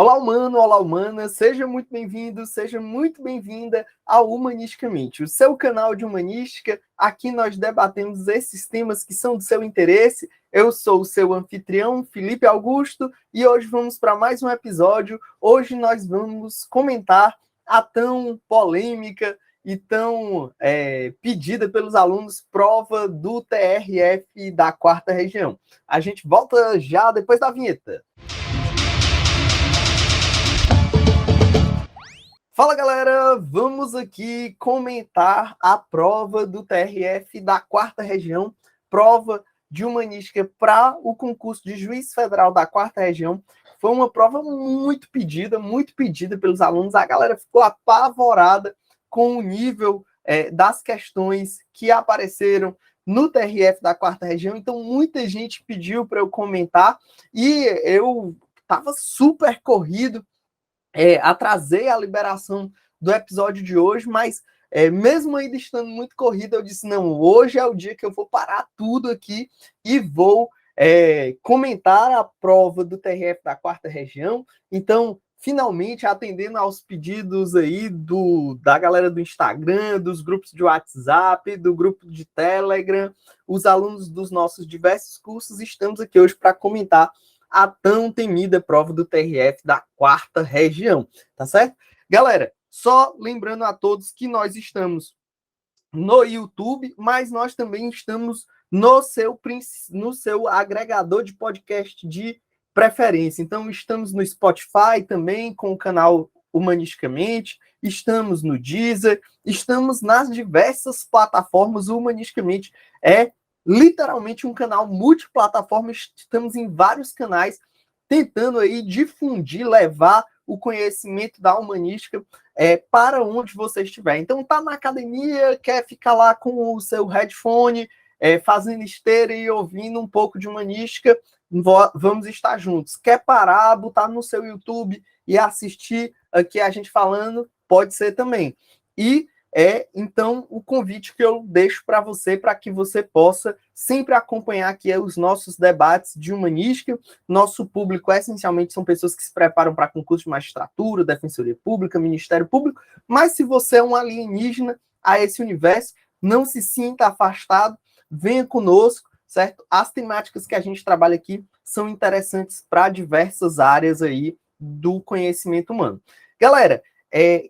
Olá, humano, olá, humana, seja muito bem-vindo, seja muito bem-vinda ao Humanisticamente, o seu canal de humanística. Aqui nós debatemos esses temas que são do seu interesse. Eu sou o seu anfitrião, Felipe Augusto, e hoje vamos para mais um episódio. Hoje nós vamos comentar a tão polêmica e tão pedida pelos alunos prova do TRF da 4ª região. A gente volta já depois da vinheta. Fala, galera! Vamos aqui comentar a prova do TRF da 4ª região, prova de humanística para o concurso de juiz federal da 4ª região. Foi uma prova muito pedida pelos alunos. A galera ficou apavorada com o nível das questões que apareceram no TRF da 4ª região. Então, muita gente pediu para eu comentar e eu estava super corrido. Atrasei a liberação do episódio de hoje, mas mesmo ainda estando muito corrido, eu disse, não, hoje é o dia que eu vou parar tudo aqui e vou comentar a prova do TRF da 4ª região. Então, finalmente, atendendo aos pedidos aí da galera do Instagram, dos grupos de WhatsApp, do grupo de Telegram, os alunos dos nossos diversos cursos, estamos aqui hoje para comentar a tão temida prova do TRF da 4ª região, tá certo? Galera, só lembrando a todos que nós estamos no YouTube, mas nós também estamos no seu agregador de podcast de preferência. Então, estamos no Spotify também, com o canal Humanisticamente, estamos no Deezer, estamos nas diversas plataformas. O Humanisticamente é literalmente um canal multiplataforma, estamos em vários canais tentando aí difundir, levar o conhecimento da humanística para onde você estiver. Então, tá na academia, quer ficar lá com o seu headphone, fazendo esteira e ouvindo um pouco de humanística, vamos estar juntos. Quer parar, botar no seu YouTube e assistir aqui a gente falando, pode ser também. E então, o convite que eu deixo para você, para que você possa sempre acompanhar aqui os nossos debates de humanística. Nosso público, essencialmente, são pessoas que se preparam para concurso de magistratura, defensoria pública, ministério público, mas se você é um alienígena a esse universo, não se sinta afastado, venha conosco, certo? As temáticas que a gente trabalha aqui são interessantes para diversas áreas aí do conhecimento humano. Galera,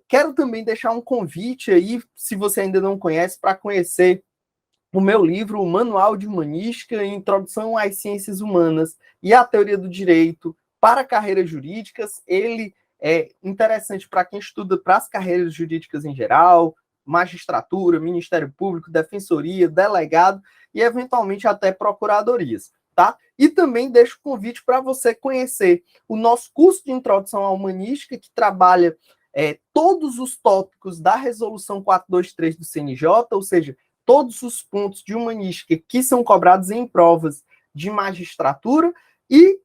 quero também deixar um convite aí, se você ainda não conhece, para conhecer o meu livro, o Manual de Humanística, Introdução às Ciências Humanas e à Teoria do Direito para Carreiras Jurídicas. Ele é interessante para quem estuda para as carreiras jurídicas em geral, magistratura, Ministério Público, Defensoria, delegado e, eventualmente, até procuradorias. Tá? E também deixo o convite para você conhecer o nosso curso de Introdução à Humanística, que trabalha todos os tópicos da Resolução 423 do CNJ, ou seja, todos os pontos de humanística que são cobrados em provas de magistratura e,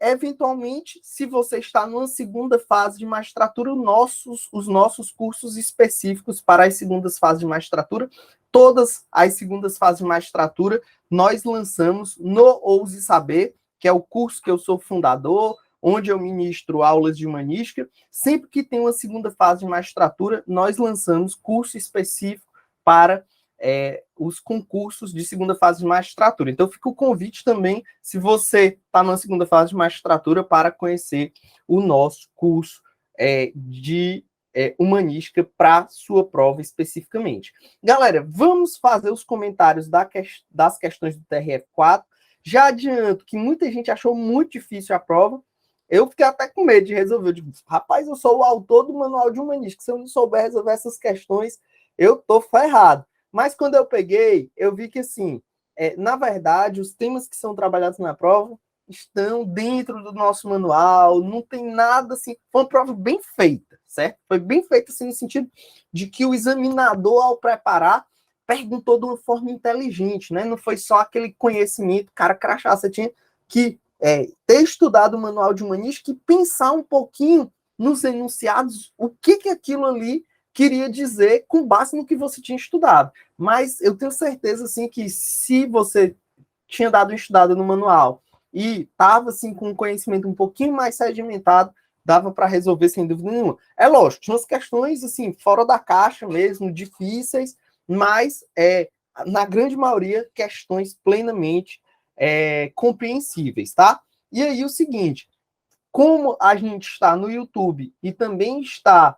eventualmente, se você está numa segunda fase de magistratura, os nossos cursos específicos para as segundas fases de magistratura, todas as segundas fases de magistratura, nós lançamos no Ouse Saber, que é o curso que eu sou fundador, onde eu ministro aulas de humanística. Sempre que tem uma segunda fase de magistratura, nós lançamos curso específico para os concursos de segunda fase de magistratura. Então, fica o convite também, se você está na segunda fase de magistratura, para conhecer o nosso curso de humanística para sua prova especificamente. Galera, vamos fazer os comentários das questões do TRF4. Já adianto que muita gente achou muito difícil a prova. Eu fiquei até com medo de resolver. Eu digo, rapaz, eu sou o autor do Manual de Humanística. Se eu não souber resolver essas questões, eu tô ferrado. Mas quando eu peguei, eu vi que, assim, na verdade, os temas que são trabalhados na prova estão dentro do nosso manual, não tem nada assim. Foi uma prova bem feita, certo? Foi bem feita, assim, no sentido de que o examinador, ao preparar, perguntou de uma forma inteligente, né? Não foi só aquele conhecimento, cara crachá. Você tinha que ter estudado o Manual de Humanística e pensar um pouquinho nos enunciados, o que aquilo ali queria dizer com base no que você tinha estudado. Mas eu tenho certeza, assim, que se você tinha dado uma estudada no manual e estava, assim, com um conhecimento um pouquinho mais sedimentado, dava para resolver sem dúvida nenhuma. É lógico, tinha umas questões assim, fora da caixa mesmo, difíceis, mas na grande maioria, questões plenamente compreensíveis, tá? E aí o seguinte, como a gente está no YouTube e também está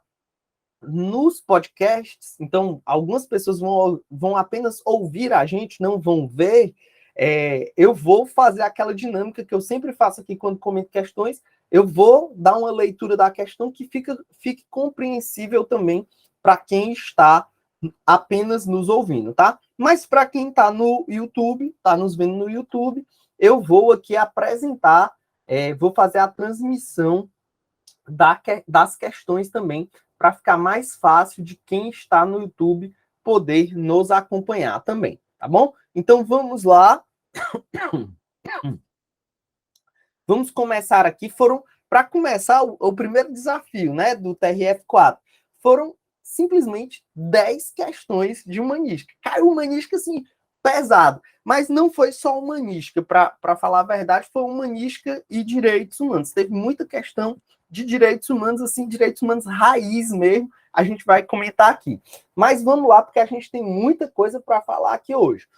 nos podcasts, então algumas pessoas vão apenas ouvir a gente, não vão ver, eu vou fazer aquela dinâmica que eu sempre faço aqui quando comento questões, eu vou dar uma leitura da questão que fique compreensível também para quem está apenas nos ouvindo, tá? Mas para quem está no YouTube, está nos vendo no YouTube, eu vou aqui apresentar, vou fazer a transmissão das questões também, para ficar mais fácil de quem está no YouTube poder nos acompanhar também, tá bom? Então vamos lá. Vamos começar aqui. Para começar, o primeiro desafio, né, do TRF4, foram simplesmente 10 questões de humanística. Caiu humanística, assim, pesado. Mas não foi só humanística, para falar a verdade, foi humanística e direitos humanos. Teve muita questão de direitos humanos, assim, direitos humanos raiz mesmo, a gente vai comentar aqui. Mas vamos lá, porque a gente tem muita coisa para falar aqui hoje.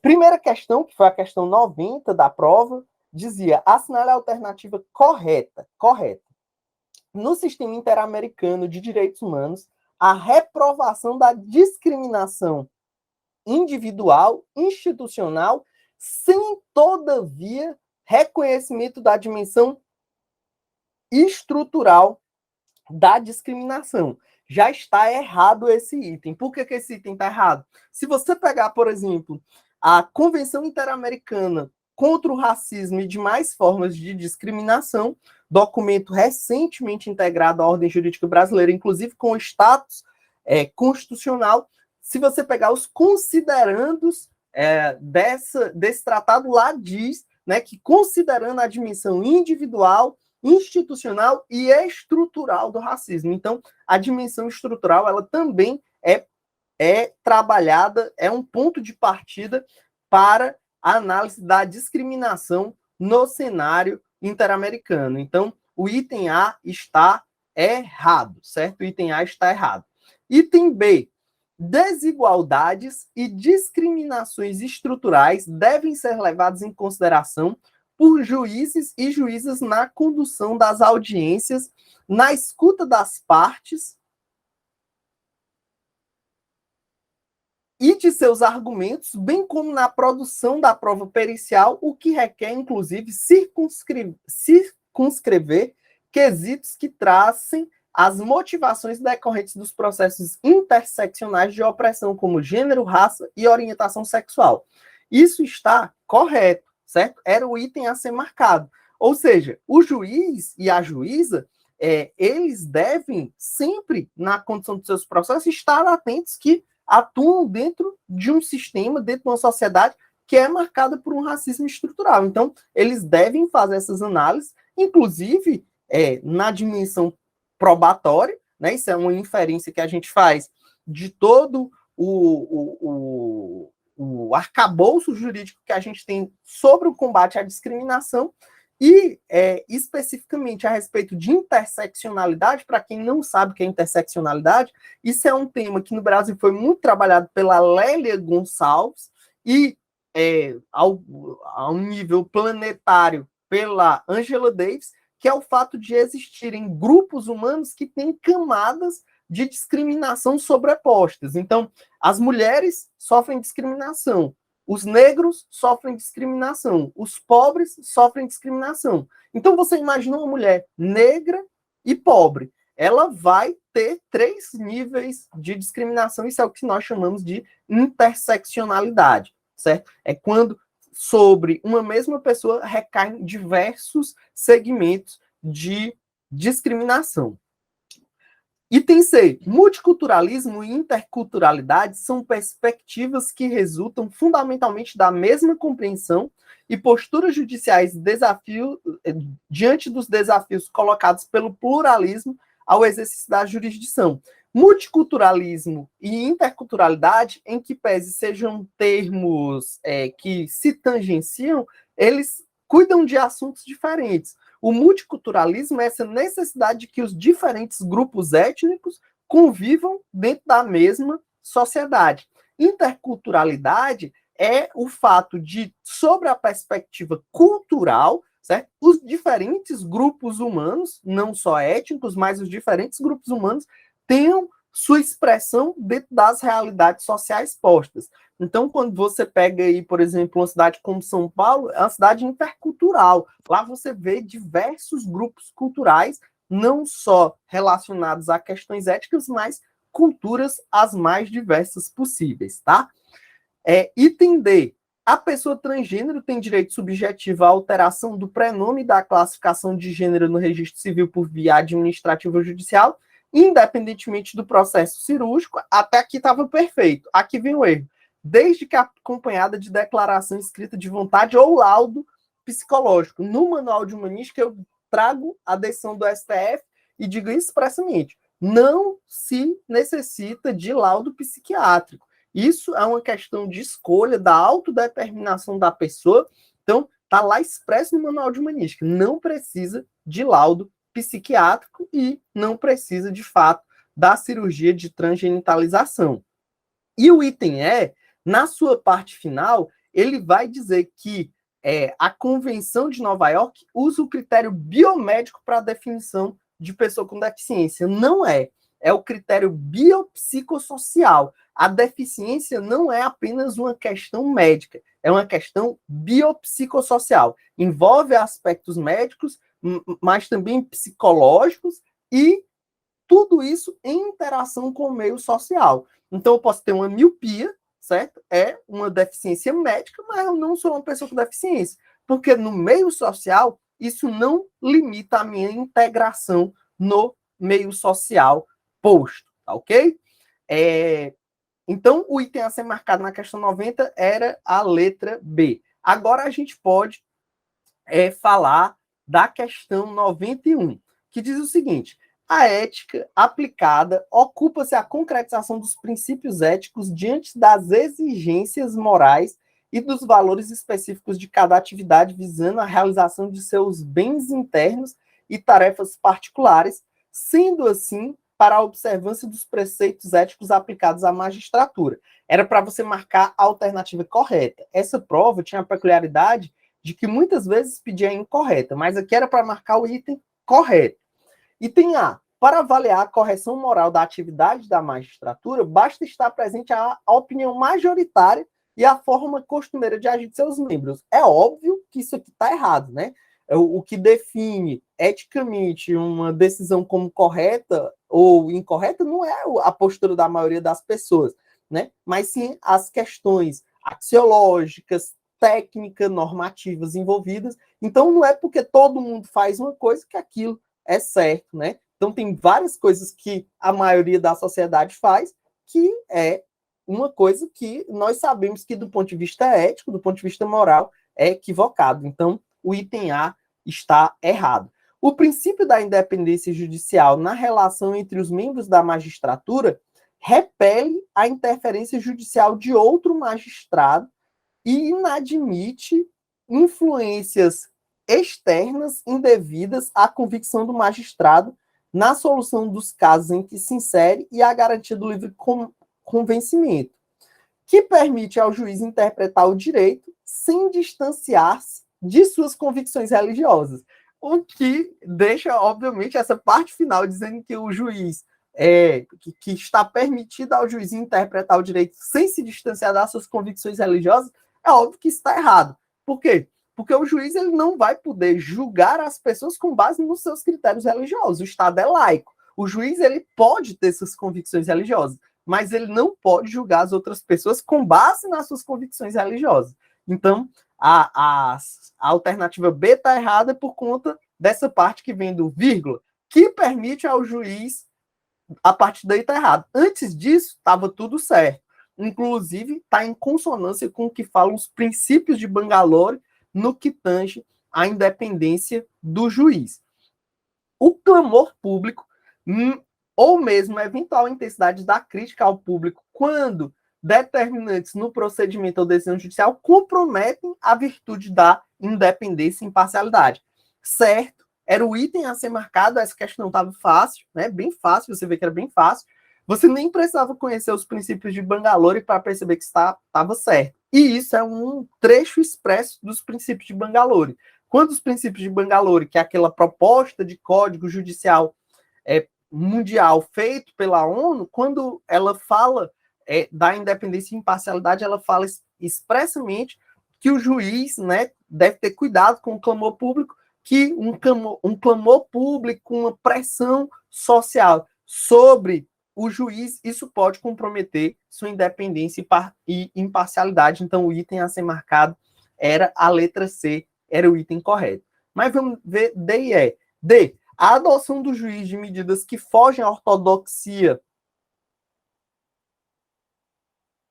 Primeira questão, que foi a questão 90 da prova, dizia: assinale a alternativa correta. No sistema interamericano de direitos humanos, a reprovação da discriminação individual, institucional, sem, todavia, reconhecimento da dimensão estrutural da discriminação. Já está errado esse item. Por que esse item está errado? Se você pegar, por exemplo, a Convenção Interamericana contra o Racismo e demais formas de discriminação, documento recentemente integrado à ordem jurídica brasileira, inclusive com status constitucional, se você pegar os considerandos desse tratado, lá diz, né, que considerando a dimensão individual, institucional e estrutural do racismo. Então, a dimensão estrutural, ela também é trabalhada, é um ponto de partida para a análise da discriminação no cenário interamericano. Então, o item A está errado, certo? O item A está errado. Item B: desigualdades e discriminações estruturais devem ser levadas em consideração por juízes e juízas na condução das audiências, na escuta das partes e de seus argumentos, bem como na produção da prova pericial, o que requer, inclusive, circunscrever quesitos que tracem as motivações decorrentes dos processos interseccionais de opressão, como gênero, raça e orientação sexual. Isso está correto, certo? Era o item a ser marcado. Ou seja, o juiz e a juíza, eles devem sempre, na condução dos seus processos, estar atentos que atuam dentro de um sistema, dentro de uma sociedade que é marcada por um racismo estrutural. Então, eles devem fazer essas análises, inclusive na dimensão probatória, né? Isso é uma inferência que a gente faz de todo o arcabouço jurídico que a gente tem sobre o combate à discriminação, e especificamente a respeito de interseccionalidade. Para quem não sabe o que é interseccionalidade, isso é um tema que no Brasil foi muito trabalhado pela Lélia Gonçalves e a um nível planetário pela Angela Davis, que é o fato de existirem grupos humanos que têm camadas de discriminação sobrepostas. Então, as mulheres sofrem discriminação, os negros sofrem discriminação, os pobres sofrem discriminação. Então, você imagina uma mulher negra e pobre, ela vai ter 3 níveis de discriminação. Isso é o que nós chamamos de interseccionalidade, certo? É quando sobre uma mesma pessoa recaem diversos segmentos de discriminação. Item C: multiculturalismo e interculturalidade são perspectivas que resultam fundamentalmente da mesma compreensão e posturas judiciais diante dos desafios colocados pelo pluralismo ao exercício da jurisdição. Multiculturalismo e interculturalidade, em que pese sejam termos que se tangenciam, eles cuidam de assuntos diferentes. O multiculturalismo é essa necessidade de que os diferentes grupos étnicos convivam dentro da mesma sociedade. Interculturalidade é o fato de, sobre a perspectiva cultural, certo? Os diferentes grupos humanos, não só étnicos, mas os diferentes grupos humanos, tenham sua expressão dentro das realidades sociais postas. Então, quando você pega aí, por exemplo, uma cidade como São Paulo, é uma cidade intercultural. Lá você vê diversos grupos culturais, não só relacionados a questões éticas, mas culturas as mais diversas possíveis, tá? Item D. A pessoa transgênero tem direito subjetivo à alteração do prenome da classificação de gênero no registro civil por via administrativa ou judicial, independentemente do processo cirúrgico. Até aqui estava perfeito. Aqui vem o erro. Desde que acompanhada de declaração escrita de vontade ou laudo psicológico. No manual de humanística, eu trago a decisão do STF e digo expressamente: não se necessita de laudo psiquiátrico. Isso é uma questão de escolha, da autodeterminação da pessoa. Então, está lá expresso no manual de humanística. Não precisa de laudo psiquiátrico e não precisa, de fato, da cirurgia de transgenitalização. E o item E, na sua parte final, ele vai dizer que a Convenção de Nova York usa o critério biomédico para a definição de pessoa com deficiência. Não é. É o critério biopsicossocial. A deficiência não é apenas uma questão médica, é uma questão biopsicossocial. Envolve aspectos médicos, mas também psicológicos e tudo isso em interação com o meio social. Então, eu posso ter uma miopia, certo? É uma deficiência médica, mas eu não sou uma pessoa com deficiência. Porque no meio social, isso não limita a minha integração no meio social posto, tá ok? Então, o item a ser marcado na questão 90 era a letra B. Agora a gente pode falar da questão 91, que diz o seguinte: a ética aplicada ocupa-se a concretização dos princípios éticos diante das exigências morais e dos valores específicos de cada atividade, visando a realização de seus bens internos e tarefas particulares, sendo assim para a observância dos preceitos éticos aplicados à magistratura. Era para você marcar a alternativa correta. Essa prova tinha a peculiaridade de que muitas vezes pedia a incorreta, mas aqui era para marcar o item correto. Item A. Para avaliar a correção moral da atividade da magistratura, basta estar presente a opinião majoritária e a forma costumeira de agir de seus membros. É óbvio que isso aqui está errado, né? O que define eticamente uma decisão como correta ou incorreta não é a postura da maioria das pessoas, né? Mas sim as questões axiológicas, técnicas, normativas envolvidas. Então, não é porque todo mundo faz uma coisa que aquilo é certo, né? Então, tem várias coisas que a maioria da sociedade faz que é uma coisa que nós sabemos que, do ponto de vista ético, do ponto de vista moral, é equivocado. Então, o item A está errado. O princípio da independência judicial na relação entre os membros da magistratura repele a interferência judicial de outro magistrado e inadmite influências externas indevidas à convicção do magistrado na solução dos casos em que se insere e a garantia do livre convencimento, que permite ao juiz interpretar o direito sem distanciar-se de suas convicções religiosas. O que deixa, obviamente, essa parte final dizendo que o juiz que está permitido ao juiz interpretar o direito sem se distanciar das suas convicções religiosas, é óbvio que isso está errado. Por quê? Porque o juiz ele não vai poder julgar as pessoas com base nos seus critérios religiosos. O Estado é laico. O juiz ele pode ter suas convicções religiosas, mas ele não pode julgar as outras pessoas com base nas suas convicções religiosas. Então, a alternativa B está errada por conta dessa parte que vem do vírgula, que permite ao juiz, a partir daí está errado. Antes disso, estava tudo certo. Inclusive, está em consonância com o que falam os princípios de Bangalore no que tange à independência do juiz. O clamor público, ou mesmo a eventual intensidade da crítica ao público, quando determinantes no procedimento ou decisão judicial, comprometem a virtude da independência e imparcialidade. Certo era o item a ser marcado, essa questão estava fácil, né? Bem fácil, você vê que era bem fácil. Você nem precisava conhecer os princípios de Bangalore para perceber que estava certo. E isso é um trecho expresso dos princípios de Bangalore. Quando os princípios de Bangalore, que é aquela proposta de código judicial mundial feito pela ONU, quando ela fala da independência e imparcialidade, ela fala expressamente que o juiz, né, deve ter cuidado com o clamor público, que um clamor público, uma pressão social sobre o juiz, isso pode comprometer sua independência e imparcialidade. Então, o item a ser marcado era a letra C, era o item correto. Mas vamos ver D e E. D. A adoção do juiz de medidas que fogem à ortodoxia.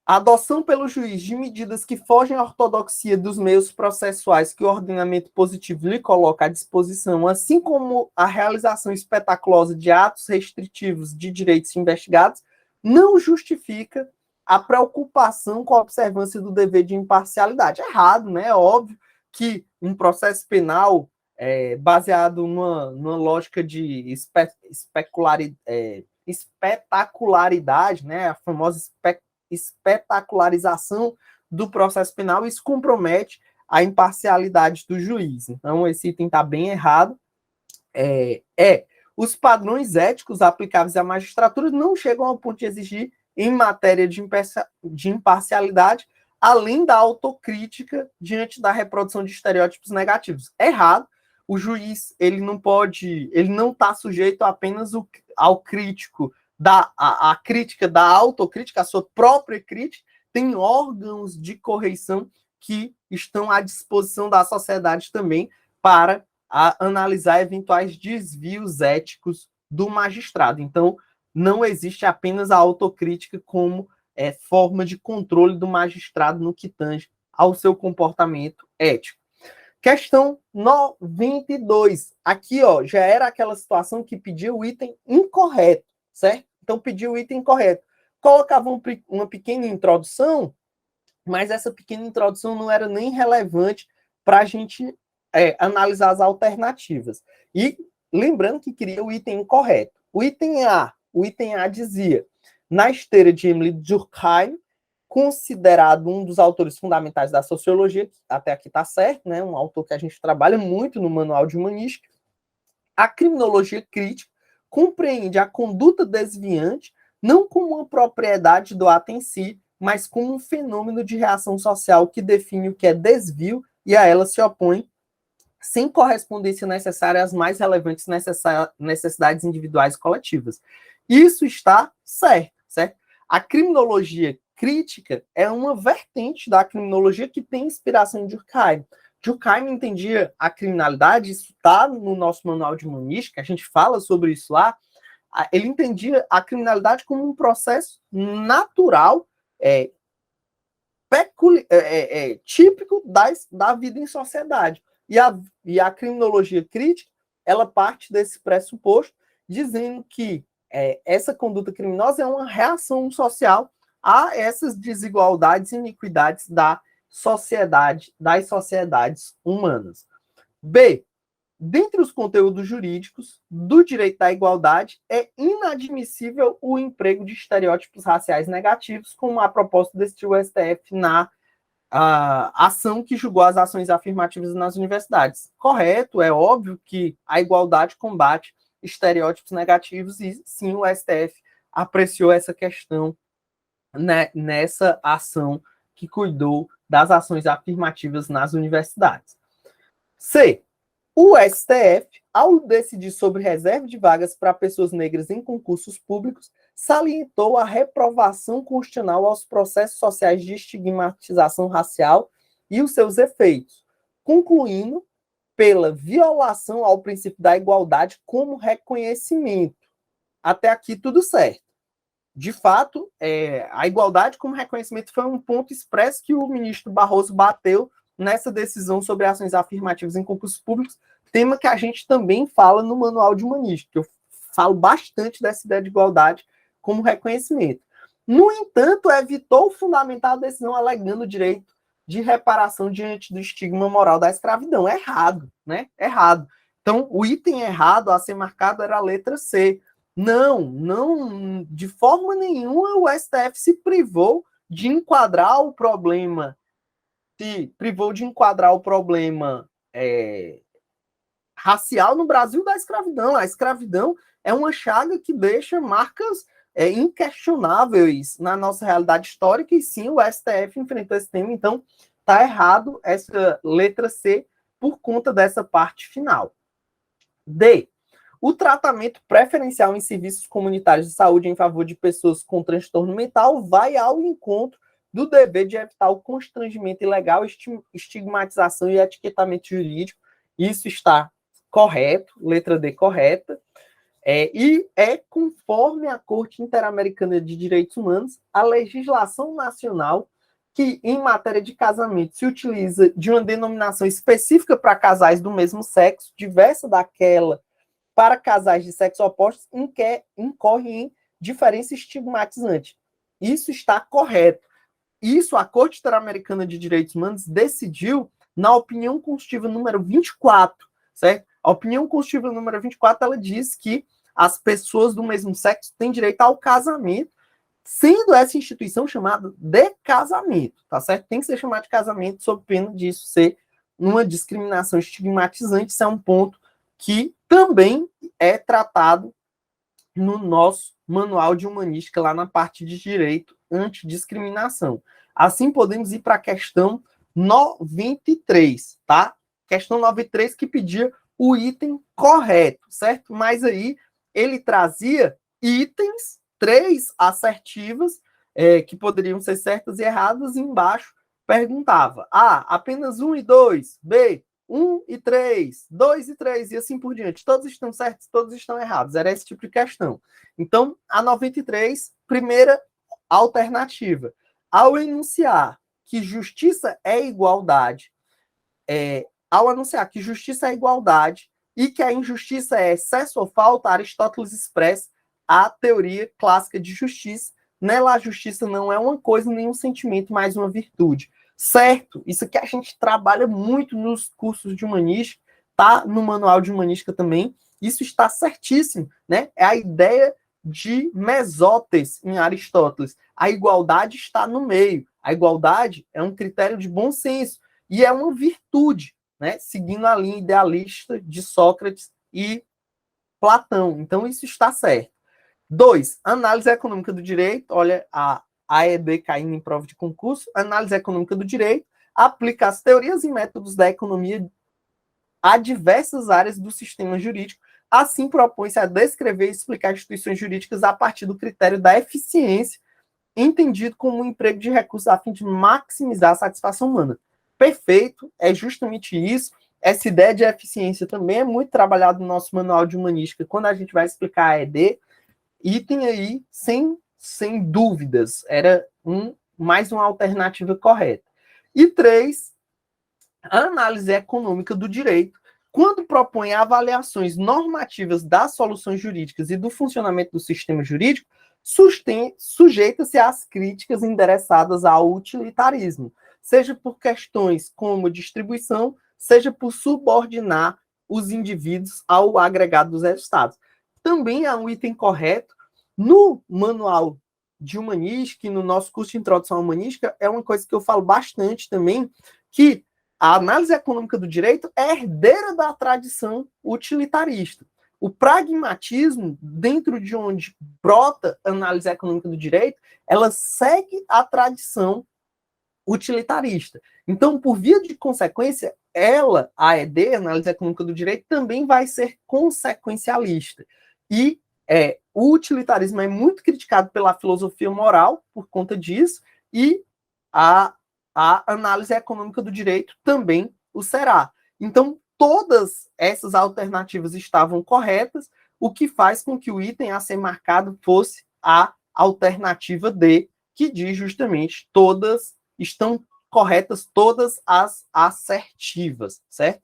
A adoção pelo juiz de medidas que fogem à ortodoxia dos meios processuais que o ordenamento positivo lhe coloca à disposição, assim como a realização espetaculosa de atos restritivos de direitos investigados, não justifica a preocupação com a observância do dever de imparcialidade. É errado, né? É óbvio que um processo penal baseado numa lógica de espetacularidade, né? A famosa espetacularização do processo penal, isso compromete a imparcialidade do juiz. Então, esse item está bem errado. Os padrões éticos aplicáveis à magistratura não chegam ao ponto de exigir, em matéria de imparcialidade, além da autocrítica diante da reprodução de estereótipos negativos. Errado. O juiz, ele não está sujeito apenas ao crítico, a crítica da autocrítica, a sua própria crítica, tem órgãos de correição que estão à disposição da sociedade também para analisar eventuais desvios éticos do magistrado. Então, não existe apenas a autocrítica como forma de controle do magistrado no que tange ao seu comportamento ético. Questão 92. Aqui, já era aquela situação que pedia o item incorreto, certo? Então, pediu o item correto. Colocava uma pequena introdução, mas essa pequena introdução não era nem relevante para a gente analisar as alternativas. E lembrando que queria o item incorreto. O item A dizia, na esteira de Emile Durkheim, considerado um dos autores fundamentais da sociologia, até aqui está certo, né? Um autor que a gente trabalha muito no Manual de Humanística, a criminologia crítica compreende a conduta desviante não como uma propriedade do ato em si, mas como um fenômeno de reação social que define o que é desvio e a ela se opõe, sem correspondência necessária às mais relevantes necessidades individuais e coletivas. Isso está certo, certo? A criminologia crítica é uma vertente da criminologia que tem inspiração em Durkheim. Durkheim entendia a criminalidade, isso está no nosso manual de humanística, a gente fala sobre isso lá, ele entendia a criminalidade como um processo natural, típico da vida em sociedade. E a criminologia crítica, ela parte desse pressuposto, dizendo que essa conduta criminosa é uma reação social a essas desigualdades e iniquidades das sociedades humanas. B. Dentre os conteúdos jurídicos do direito à igualdade, é inadmissível o emprego de estereótipos raciais negativos, como a proposta deste STF na ação que julgou as ações afirmativas nas universidades. Correto, é óbvio que a igualdade combate estereótipos negativos e sim o STF apreciou essa questão, né, nessa ação que cuidou das ações afirmativas nas universidades. C. O STF, ao decidir sobre reserva de vagas para pessoas negras em concursos públicos, salientou a reprovação constitucional aos processos sociais de estigmatização racial e os seus efeitos, concluindo pela violação ao princípio da igualdade como reconhecimento. Até aqui tudo certo. De fato, a igualdade como reconhecimento foi um ponto expresso que o ministro Barroso bateu nessa decisão sobre ações afirmativas em concursos públicos, tema que a gente também fala no Manual de Humanística. Eu falo bastante dessa ideia de igualdade como reconhecimento. No entanto, evitou fundamentar a decisão alegando o direito de reparação diante do estigma moral da escravidão. É errado, né? Errado. Então, o item errado a ser marcado era a letra C. Não, de forma nenhuma o STF se privou de enquadrar o problema, racial no Brasil da escravidão. A escravidão é uma chaga que deixa marcas inquestionáveis na nossa realidade histórica, e sim, o STF enfrentou esse tema, então está errado essa letra C por conta dessa parte final. D. O tratamento preferencial em serviços comunitários de saúde em favor de pessoas com transtorno mental vai ao encontro do dever de evitar o constrangimento ilegal, estigmatização e etiquetamento jurídico. Isso está correto, letra D correta. E é conforme a Corte Interamericana de Direitos Humanos, a legislação nacional que, em matéria de casamento, se utiliza de uma denominação específica para casais do mesmo sexo, diversa daquela para casais de sexo opostos, incorre em diferença estigmatizante. Isso está correto. Isso a Corte Interamericana de Direitos Humanos decidiu na opinião constitutiva número 24, certo? A opinião constitutiva número 24, ela diz que as pessoas do mesmo sexo têm direito ao casamento, sendo essa instituição chamada de casamento, tá certo? Tem que ser chamado de casamento sob pena disso ser uma discriminação estigmatizante. Isso é um ponto que também é tratado no nosso manual de humanística, lá na parte de direito antidiscriminação. Assim, podemos ir para a questão 93, tá? Questão 93 que pedia o item correto, certo? Mas aí ele trazia itens, 3 assertivas, que poderiam ser certas e erradas, e embaixo perguntava: A, apenas 1 e 2, B, 1 e 3, 2 e 3, e assim por diante. Todos estão certos, todos estão errados. Era esse tipo de questão. Então, a 93, primeira alternativa. Ao enunciar que justiça é igualdade, ao anunciar que justiça é igualdade e que a injustiça é excesso ou falta, Aristóteles expressa a teoria clássica de justiça. Nela, a justiça não é uma coisa nem um sentimento, mas uma virtude. Certo? Isso aqui a gente trabalha muito nos cursos de humanística, tá no manual de humanística também. Isso está certíssimo, né? É a ideia de Mesótenes em Aristóteles. A igualdade está no meio. A igualdade é um critério de bom senso e é uma virtude, né? Seguindo a linha idealista de Sócrates e Platão. Então, isso está certo. 2. Análise econômica do direito. Olha, a AED caindo em prova de concurso. Análise econômica do direito aplica as teorias e métodos da economia a diversas áreas do sistema jurídico. Assim, propõe-se a descrever e explicar instituições jurídicas a partir do critério da eficiência, entendido como um emprego de recursos a fim de maximizar a satisfação humana. Perfeito, é justamente isso. Essa ideia de eficiência também é muito trabalhada no nosso manual de humanística, quando a gente vai explicar a ED. Item aí, sem dúvidas, era mais uma alternativa correta. E 3, a análise econômica do direito, quando propõe avaliações normativas das soluções jurídicas e do funcionamento do sistema jurídico, sujeita-se às críticas endereçadas ao utilitarismo, seja por questões como distribuição, seja por subordinar os indivíduos ao agregado dos resultados. Também há um item correto no manual de humanística e no nosso curso de introdução à humanística, é uma coisa que eu falo bastante também, que a análise econômica do direito é herdeira da tradição utilitarista. O pragmatismo, dentro de onde brota a análise econômica do direito, ela segue a tradição utilitarista. Então, por via de consequência, ela, a AED, a análise econômica do direito, também vai ser consequencialista. E o utilitarismo é muito criticado pela filosofia moral por conta disso, e a análise econômica do direito também o será. Então, todas essas alternativas estavam corretas, o que faz com que o item a ser marcado fosse a alternativa D, que diz justamente todas estão corretas, todas as assertivas, certo?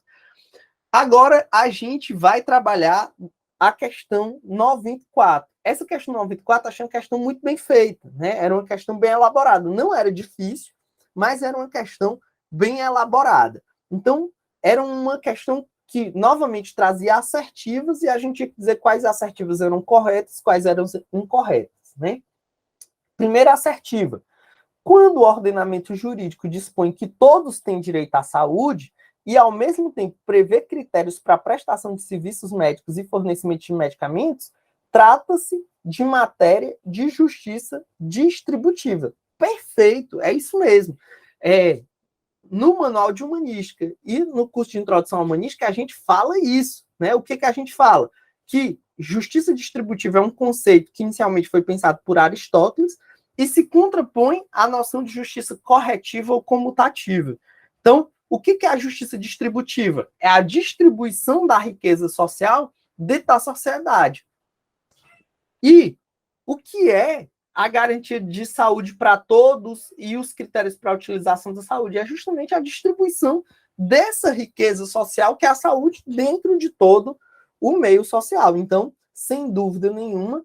Agora a gente vai trabalhar a questão 94. Essa questão 94 eu achei uma questão muito bem feita, né? Era uma questão bem elaborada. Não era difícil, mas era uma questão bem elaborada. Então, era uma questão que novamente trazia assertivas, e a gente tinha que dizer quais assertivas eram corretas, quais eram incorretas, né? Primeira assertiva: quando o ordenamento jurídico dispõe que todos têm direito à saúde e, ao mesmo tempo, prevê critérios para a prestação de serviços médicos e fornecimento de medicamentos, trata-se de matéria de justiça distributiva. Perfeito, é isso mesmo. No Manual de Humanística e no curso de Introdução à Humanística, a gente fala isso, né? O que a gente fala? Que justiça distributiva é um conceito que inicialmente foi pensado por Aristóteles e se contrapõe à noção de justiça corretiva ou comutativa. Então, o que é a justiça distributiva? É a distribuição da riqueza social dentro da sociedade. E o que é a garantia de saúde para todos e os critérios para a utilização da saúde? É justamente a distribuição dessa riqueza social, que é a saúde, dentro de todo o meio social. Então, sem dúvida nenhuma,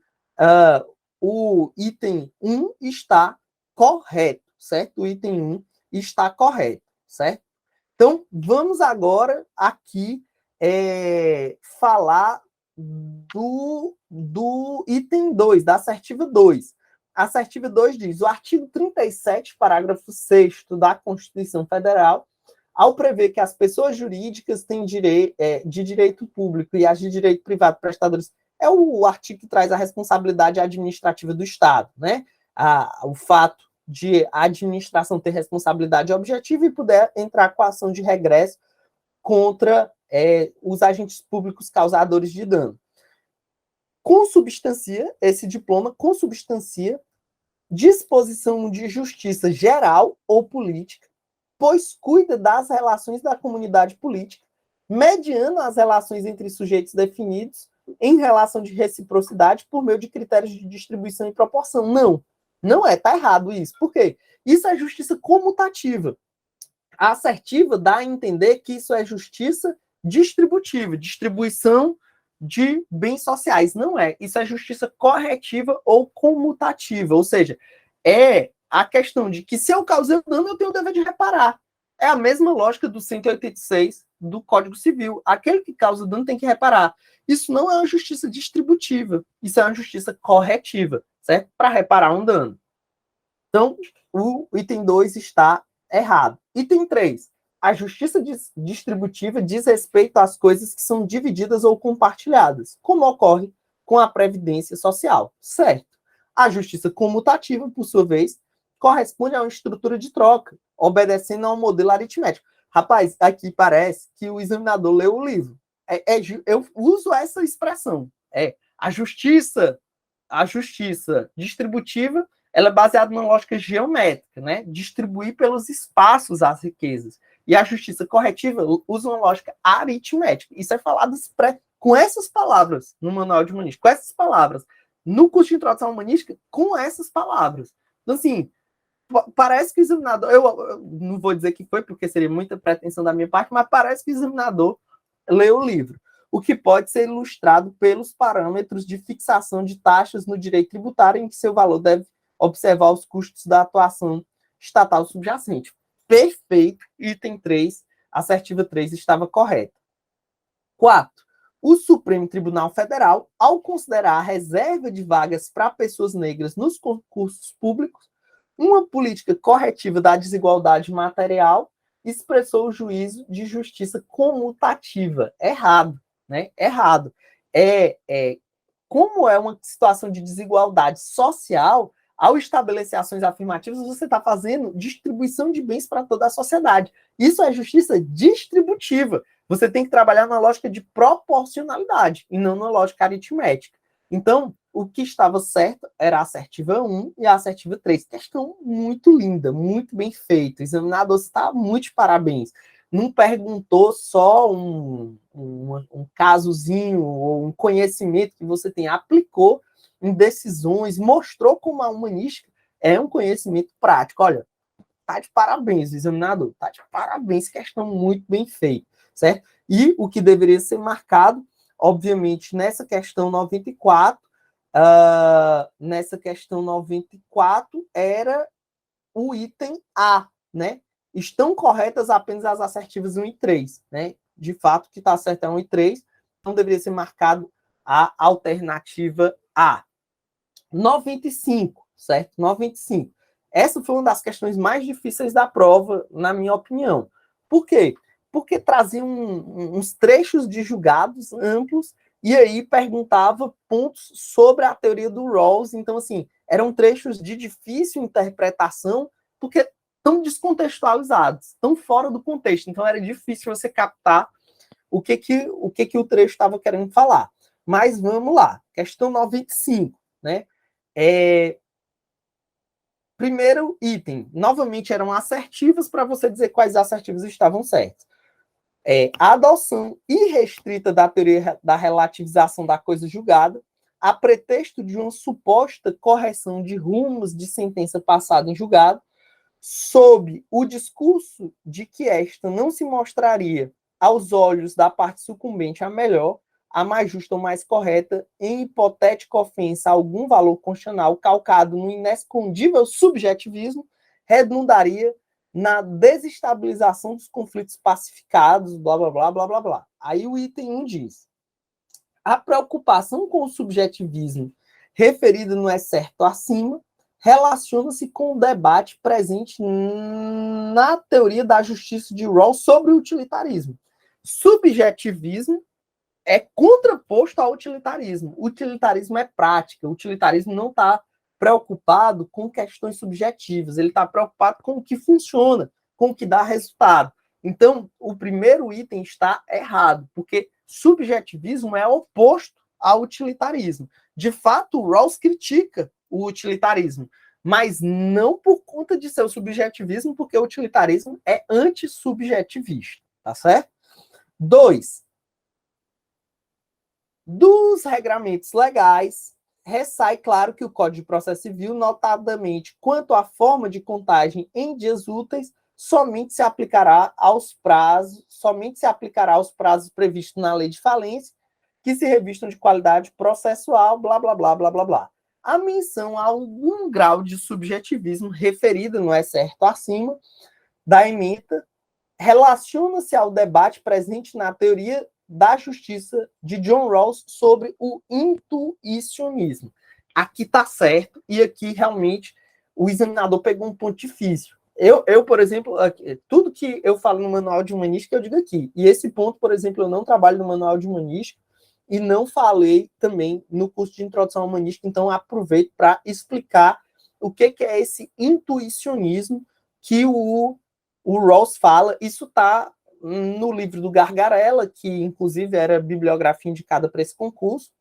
o item 1 está correto, certo? O item 1 está correto, certo? Então, vamos agora aqui falar do item 2, da assertiva 2. A assertiva 2 diz: o artigo 37, parágrafo 6º da Constituição Federal, ao prever que as pessoas jurídicas têm de direito público e as de direito privado prestadores, é o artigo que traz a responsabilidade administrativa do Estado, né? O fato de a administração ter responsabilidade objetiva e poder entrar com a ação de regresso contra os agentes públicos causadores de dano. Consubstancia, esse diploma consubstancia disposição de justiça geral ou política, pois cuida das relações da comunidade política, mediando as relações entre sujeitos definidos em relação de reciprocidade por meio de critérios de distribuição e proporção. Não é, tá errado isso. Por quê? Isso é justiça comutativa. A assertiva dá a entender que isso é justiça distributiva, distribuição de bens sociais. Não é. Isso é justiça corretiva ou comutativa. Ou seja, é a questão de que se eu causei um dano, eu tenho o dever de reparar. É a mesma lógica do 186 do Código Civil. Aquele que causa dano tem que reparar. Isso não é uma justiça distributiva. Isso é uma justiça corretiva, certo? Para reparar um dano. Então, o item 2 está errado. Item 3. A justiça distributiva diz respeito às coisas que são divididas ou compartilhadas, como ocorre com a previdência social, certo? A justiça comutativa, por sua vez, corresponde a uma estrutura de troca, obedecendo a um modelo aritmético. Rapaz, aqui parece que o examinador leu o livro. Eu uso essa expressão. A justiça distributiva, ela é baseada numa lógica geométrica, né? Distribuir pelos espaços as riquezas. E a justiça corretiva usa uma lógica aritmética. Isso é falado com essas palavras no Manual de Humanística, com essas palavras. No curso de Introdução à Humanística, com essas palavras. Então, assim, parece que o examinador... Eu não vou dizer que foi, porque seria muita pretensão da minha parte, mas parece que o examinador leu o livro. O que pode ser ilustrado pelos parâmetros de fixação de taxas no direito tributário, em que seu valor deve observar os custos da atuação estatal subjacente. Perfeito. Item 3, assertiva 3 estava correta. 4. O Supremo Tribunal Federal, ao considerar a reserva de vagas para pessoas negras nos concursos públicos uma política corretiva da desigualdade material, expressou o juízo de justiça comutativa. Errado, né? Errado. Como é uma situação de desigualdade social, ao estabelecer ações afirmativas, você está fazendo distribuição de bens para toda a sociedade. Isso é justiça distributiva. Você tem que trabalhar na lógica de proporcionalidade e não na lógica aritmética. Então, o que estava certo era a assertiva 1 e a assertiva 3. Questão muito linda, muito bem feita. O examinador está muito de parabéns. Não perguntou só um casozinho ou um conhecimento que você tem, aplicou em decisões, mostrou como a humanística é um conhecimento prático. Olha, tá de parabéns, examinador, tá de parabéns, questão muito bem feita, certo? E o que deveria ser marcado, obviamente, nessa questão 94, era o item A, né? Estão corretas apenas as assertivas 1 e 3, né? de fato, o que está certo é 1 e 3, então deveria ser marcado a alternativa A. 95, certo? 95. Essa foi uma das questões mais difíceis da prova, na minha opinião. Por quê? Porque trazia uns trechos de julgados amplos e aí perguntava pontos sobre a teoria do Rawls. Então, assim, eram trechos de difícil interpretação, porque tão descontextualizados, tão fora do contexto. Então, era difícil você captar o que o trecho estava querendo falar. Mas vamos lá. Questão 95, né? Primeiro item, novamente eram assertivas para você dizer quais assertivas estavam certas. A adoção irrestrita da teoria da relativização da coisa julgada, a pretexto de uma suposta correção de rumos de sentença passada em julgado, sob o discurso de que esta não se mostraria aos olhos da parte sucumbente a melhor, a mais justa ou mais correta, em hipotética ofensa a algum valor constitucional calcado no inescondível subjetivismo, redundaria na desestabilização dos conflitos pacificados, blá, blá, blá, blá, blá, blá. Aí o item 1 diz: a preocupação com o subjetivismo referida no excerto acima relaciona-se com o debate presente na teoria da justiça de Rawls sobre o utilitarismo. Subjetivismo é contraposto ao utilitarismo. O utilitarismo é prática. O utilitarismo não está preocupado com questões subjetivas. Ele está preocupado com o que funciona, com o que dá resultado. Então, o primeiro item está errado, porque subjetivismo é oposto ao utilitarismo. De fato, o Rawls critica o utilitarismo, mas não por conta de seu subjetivismo, porque o utilitarismo é antissubjetivista, tá certo? 2. Dos regramentos legais, ressai claro que o Código de Processo Civil, notadamente quanto à forma de contagem em dias úteis, somente se aplicará aos prazos previstos na lei de falência, que se revistam de qualidade processual, blá, blá, blá, blá, blá, blá. A menção a algum grau de subjetivismo referida no excerto acima da ementa relaciona-se ao debate presente na teoria da justiça de John Rawls sobre o intuicionismo. Aqui está certo, e aqui realmente o examinador pegou um ponto difícil. Eu, por exemplo, tudo que eu falo no manual de humanística, eu digo aqui. E esse ponto, por exemplo, eu não trabalho no manual de humanística e não falei também no curso de introdução à humanística, então aproveito para explicar o que é esse intuicionismo que o Rawls fala. Isso está no livro do Gargarella, que inclusive era bibliografia indicada para esse concurso.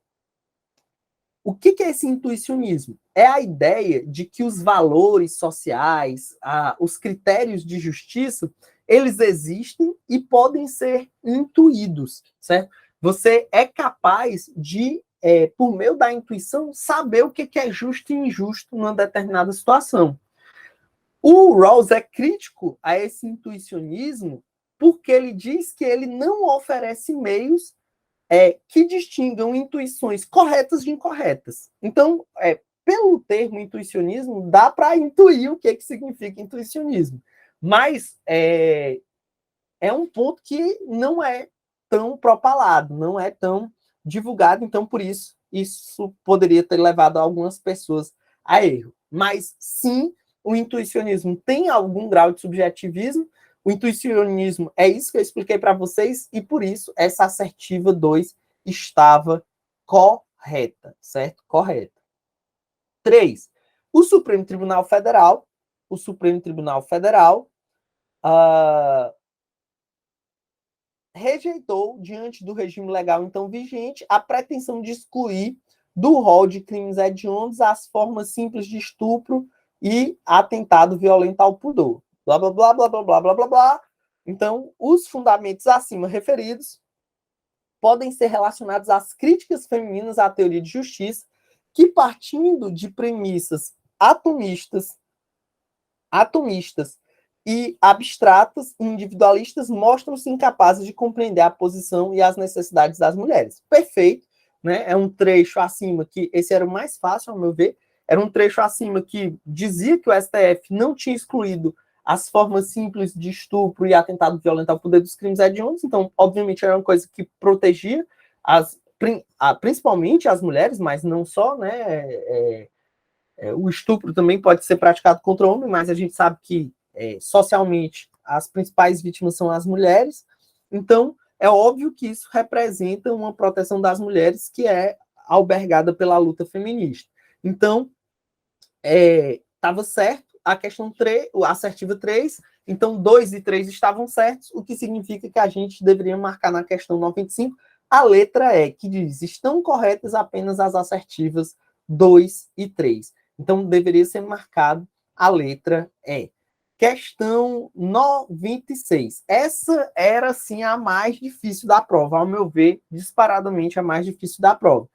O que é esse intuicionismo? É a ideia de que os valores sociais, os critérios de justiça, eles existem e podem ser intuídos, certo? Você é capaz de, por meio da intuição, saber o que é justo e injusto numa determinada situação. O Rawls é crítico a esse intuicionismo porque ele diz que ele não oferece meios que distingam intuições corretas de incorretas. Então, pelo termo intuicionismo, dá para intuir o que significa intuicionismo. Mas é um ponto que não é tão propalado, não é tão divulgado, então, por isso poderia ter levado algumas pessoas a erro. Mas, sim, o intuicionismo tem algum grau de subjetivismo. O intuicionismo é isso que eu expliquei para vocês, e por isso essa assertiva 2 estava correta, certo? Correta. 3. O Supremo Tribunal Federal rejeitou, diante do regime legal então vigente, a pretensão de excluir do rol de crimes hediondos as formas simples de estupro e atentado violento ao pudor. Blá, blá, blá, blá, blá, blá, blá, blá, blá. Então, os fundamentos acima referidos podem ser relacionados às críticas femininas à teoria de justiça, que, partindo de premissas atomistas e abstratas e individualistas, mostram-se incapazes de compreender a posição e as necessidades das mulheres. Perfeito, né? É um trecho acima que, esse era o mais fácil, ao meu ver, era um trecho acima que dizia que o STF não tinha excluído as formas simples de estupro e atentado violento ao poder dos crimes hediondos. Então, obviamente, era uma coisa que protegia principalmente as mulheres, mas não só, né? O estupro também pode ser praticado contra o homem, mas a gente sabe que socialmente as principais vítimas são as mulheres. Então, é óbvio que isso representa uma proteção das mulheres que é albergada pela luta feminista. Então, estava certo a questão 3, a assertiva 3, então 2 e 3 estavam certos, o que significa que a gente deveria marcar na questão 95 a letra E, que diz, estão corretas apenas as assertivas 2 e 3. Então, deveria ser marcado a letra E. Questão 96. Essa era, sim, a mais difícil da prova, ao meu ver, disparadamente a mais difícil da prova.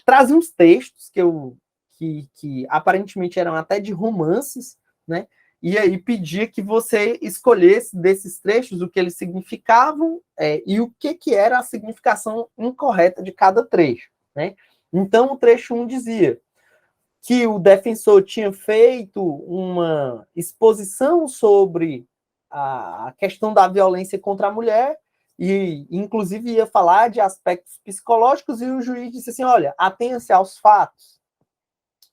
Trazia uns textos que aparentemente eram até de romances, né? E aí pedia que você escolhesse desses trechos o que eles significavam e o que era a significação incorreta de cada trecho, né? Então, o trecho 1 dizia que o defensor tinha feito uma exposição sobre a questão da violência contra a mulher e, inclusive, ia falar de aspectos psicológicos e o juiz disse assim, olha, atenha-se aos fatos.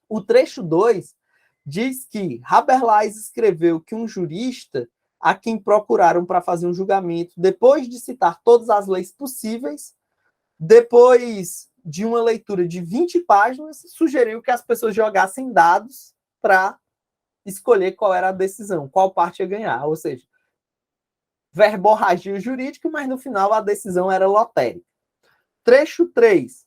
O trecho 2 diz que Haberlas escreveu que um jurista a quem procuraram para fazer um julgamento, depois de citar todas as leis possíveis, depois de uma leitura de 20 páginas, sugeriu que as pessoas jogassem dados para escolher qual era a decisão, qual parte ia ganhar. Ou seja, verborragia jurídica, mas no final a decisão era lotérica. Trecho 3.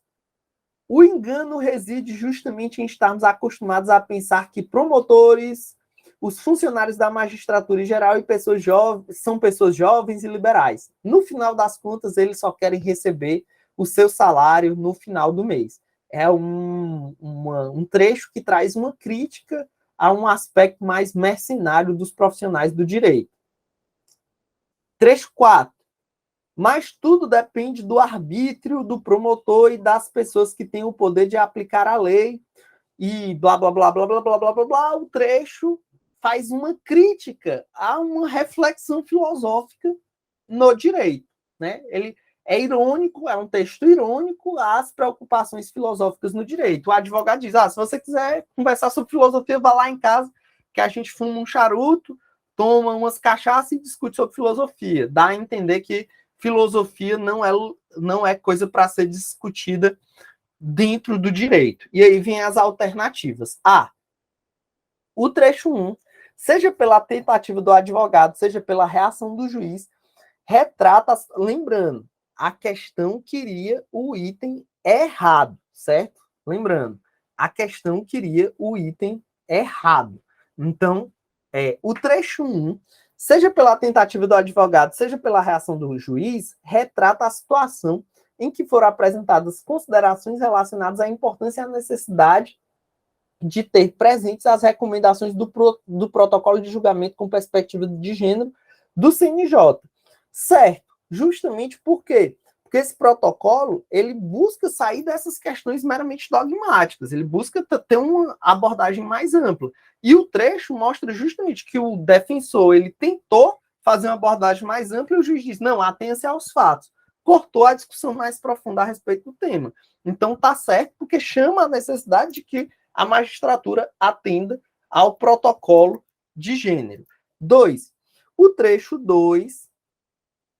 O engano reside justamente em estarmos acostumados a pensar que promotores, os funcionários da magistratura em geral e pessoas jovens, são pessoas jovens e liberais. No final das contas, eles só querem receber o seu salário no final do mês. É um trecho que traz uma crítica a um aspecto mais mercenário dos profissionais do direito. Trecho 4. Mas tudo depende do arbítrio do promotor e das pessoas que têm o poder de aplicar a lei e blá, blá, blá, blá, blá, blá, blá, blá, blá. O trecho faz uma crítica a uma reflexão filosófica no direito, né? Ele é irônico, é um texto irônico às preocupações filosóficas no direito. O advogado diz, se você quiser conversar sobre filosofia, vá lá em casa, que a gente fuma um charuto, toma umas cachaças e discute sobre filosofia. Dá a entender que filosofia não é coisa para ser discutida dentro do direito. E aí vem as alternativas. O trecho 1, seja pela tentativa do advogado, seja pela reação do juiz, retrata, lembrando, a questão queria o item errado, certo? Lembrando, a questão queria o item errado. Então, o trecho 1, seja pela tentativa do advogado, seja pela reação do juiz, retrata a situação em que foram apresentadas considerações relacionadas à importância e à necessidade de ter presentes as recomendações do protocolo de julgamento com perspectiva de gênero do CNJ. Certo, justamente por quê? Porque esse protocolo, ele busca sair dessas questões meramente dogmáticas, ele busca ter uma abordagem mais ampla. E o trecho mostra justamente que o defensor, ele tentou fazer uma abordagem mais ampla e o juiz diz, não, atenha-se aos fatos. Cortou a discussão mais profunda a respeito do tema. Então, tá certo, porque chama a necessidade de que a magistratura atenda ao protocolo de gênero. 2. O trecho 2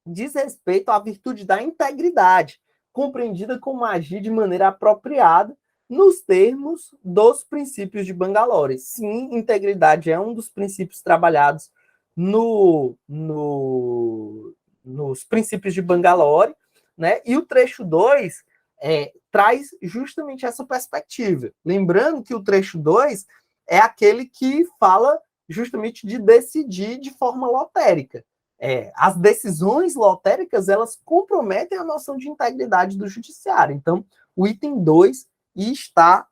diz respeito à virtude da integridade, compreendida como agir de maneira apropriada nos termos dos princípios de Bangalore. Sim, integridade é um dos princípios trabalhados nos princípios de Bangalore, né? E o trecho 2 traz justamente essa perspectiva. Lembrando que o trecho 2 é aquele que fala justamente de decidir de forma lotérica. As decisões lotéricas, elas comprometem a noção de integridade do judiciário. Então, o item 2 está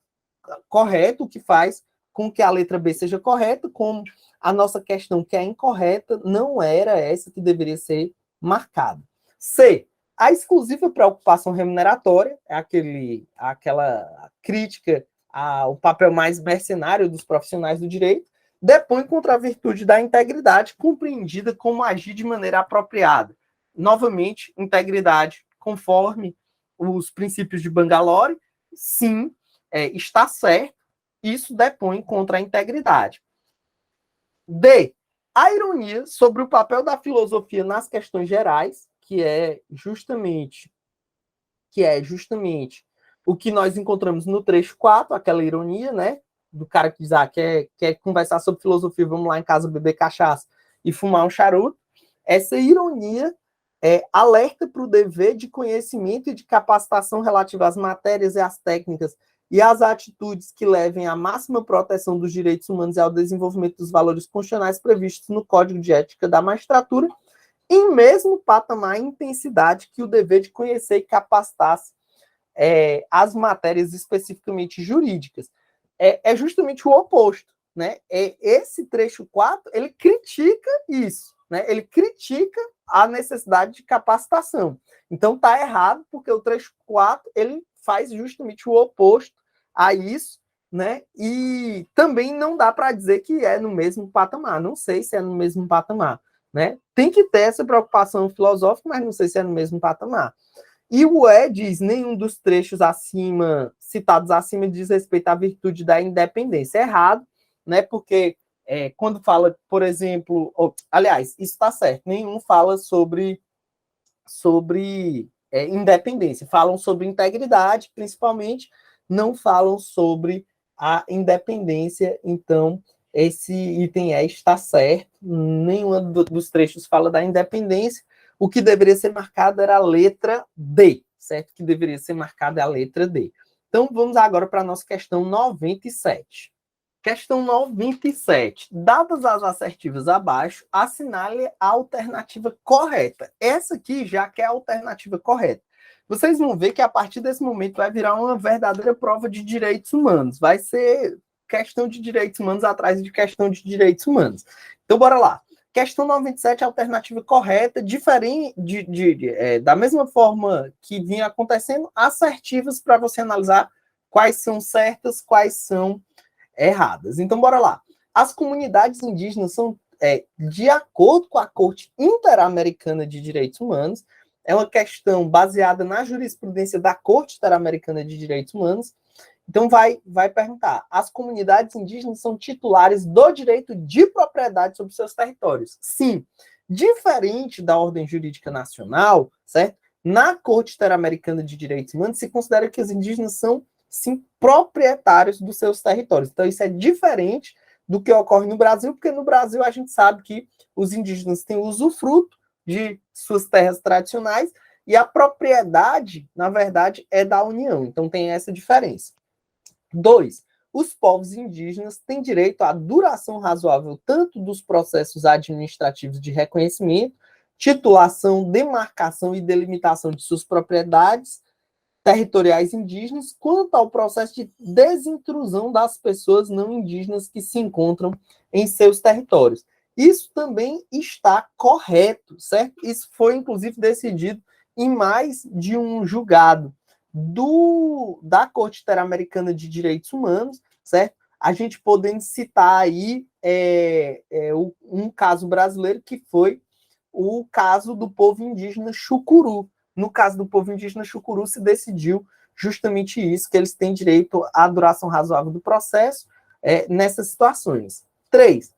correto, o que faz com que a letra B seja correta, como a nossa questão que é incorreta não era essa que deveria ser marcada. C. A exclusiva preocupação remuneratória é aquela crítica ao papel mais mercenário dos profissionais do direito. depõe contra a virtude da integridade, compreendida como agir de maneira apropriada. Novamente, integridade conforme os princípios de Bangalore, sim, está certo, isso depõe contra a integridade. D. A ironia sobre o papel da filosofia nas questões gerais, que é justamente o que nós encontramos no trecho 4, aquela ironia, né? Do cara que diz, quer conversar sobre filosofia, vamos lá em casa beber cachaça e fumar um charuto. Essa ironia alerta para o dever de conhecimento e de capacitação relativa às matérias e às técnicas e às atitudes que levem à máxima proteção dos direitos humanos e ao desenvolvimento dos valores constitucionais previstos no Código de Ética da Magistratura, em mesmo patamar e intensidade que o dever de conhecer e capacitar-se as matérias especificamente jurídicas. É justamente o oposto, né? Esse trecho 4, ele critica isso, né? Ele critica a necessidade de capacitação. Então, está errado, porque o trecho 4, ele faz justamente o oposto a isso, né? E também não dá para dizer que é no mesmo patamar. Não sei se é no mesmo patamar, né? Tem que ter essa preocupação filosófica, mas não sei se é no mesmo patamar. E o diz, nenhum dos trechos citados acima diz respeito à virtude da independência. É errado, né? Porque quando fala, por exemplo, aliás, isso está certo, nenhum fala sobre independência. Falam sobre integridade, principalmente, não falam sobre a independência. Então, esse item está certo. Nenhum dos trechos fala da independência. O que deveria ser marcado era a letra D, certo? O que deveria ser marcada é a letra D. Então, vamos agora para a nossa questão 97. Questão 97. Dadas as assertivas abaixo, assinale a alternativa correta. Essa aqui já que é a alternativa correta. Vocês vão ver que a partir desse momento vai virar uma verdadeira prova de direitos humanos. Vai ser questão de direitos humanos atrás de questão de direitos humanos. Então, bora lá. Questão 97, alternativa correta, diferente da mesma forma que vinha acontecendo, assertivas para você analisar quais são certas, quais são erradas. Então, bora lá. As comunidades indígenas são, de acordo com a Corte Interamericana de Direitos Humanos, é uma questão baseada na jurisprudência da Corte Interamericana de Direitos Humanos. Então, vai perguntar: as comunidades indígenas são titulares do direito de propriedade sobre seus territórios? Sim. Diferente da ordem jurídica nacional, certo? Na Corte Interamericana de Direitos Humanos, se considera que os indígenas são, sim, proprietários dos seus territórios. Então, isso é diferente do que ocorre no Brasil, porque no Brasil a gente sabe que os indígenas têm usufruto de suas terras tradicionais e a propriedade, na verdade, é da União. Então, tem essa diferença. 2. Os povos indígenas têm direito à duração razoável tanto dos processos administrativos de reconhecimento, titulação, demarcação e delimitação de suas propriedades territoriais indígenas, quanto ao processo de desintrusão das pessoas não indígenas que se encontram em seus territórios. Isso também está correto, certo? Isso foi, inclusive, decidido em mais de um julgado da Corte Interamericana de Direitos Humanos, certo? A gente podendo citar aí um caso brasileiro que foi o caso do povo indígena Chucuru. No caso do povo indígena Chucuru, se decidiu justamente isso, que eles têm direito à duração razoável do processo nessas situações. 3.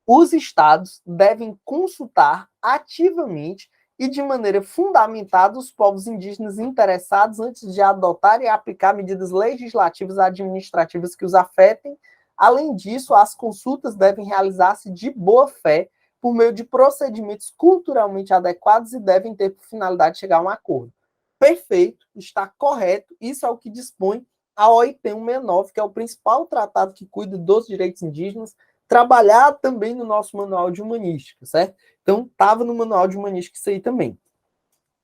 Os estados devem consultar ativamente e de maneira fundamentada os povos indígenas interessados antes de adotar e aplicar medidas legislativas administrativas que os afetem. Além disso, as consultas devem realizar-se de boa fé, por meio de procedimentos culturalmente adequados e devem ter por finalidade chegar a um acordo. Perfeito, está correto, isso é o que dispõe a OIT 169, que é o principal tratado que cuida dos direitos indígenas, trabalhado também no nosso manual de humanística, certo? Então, estava no manual de humanística isso aí também.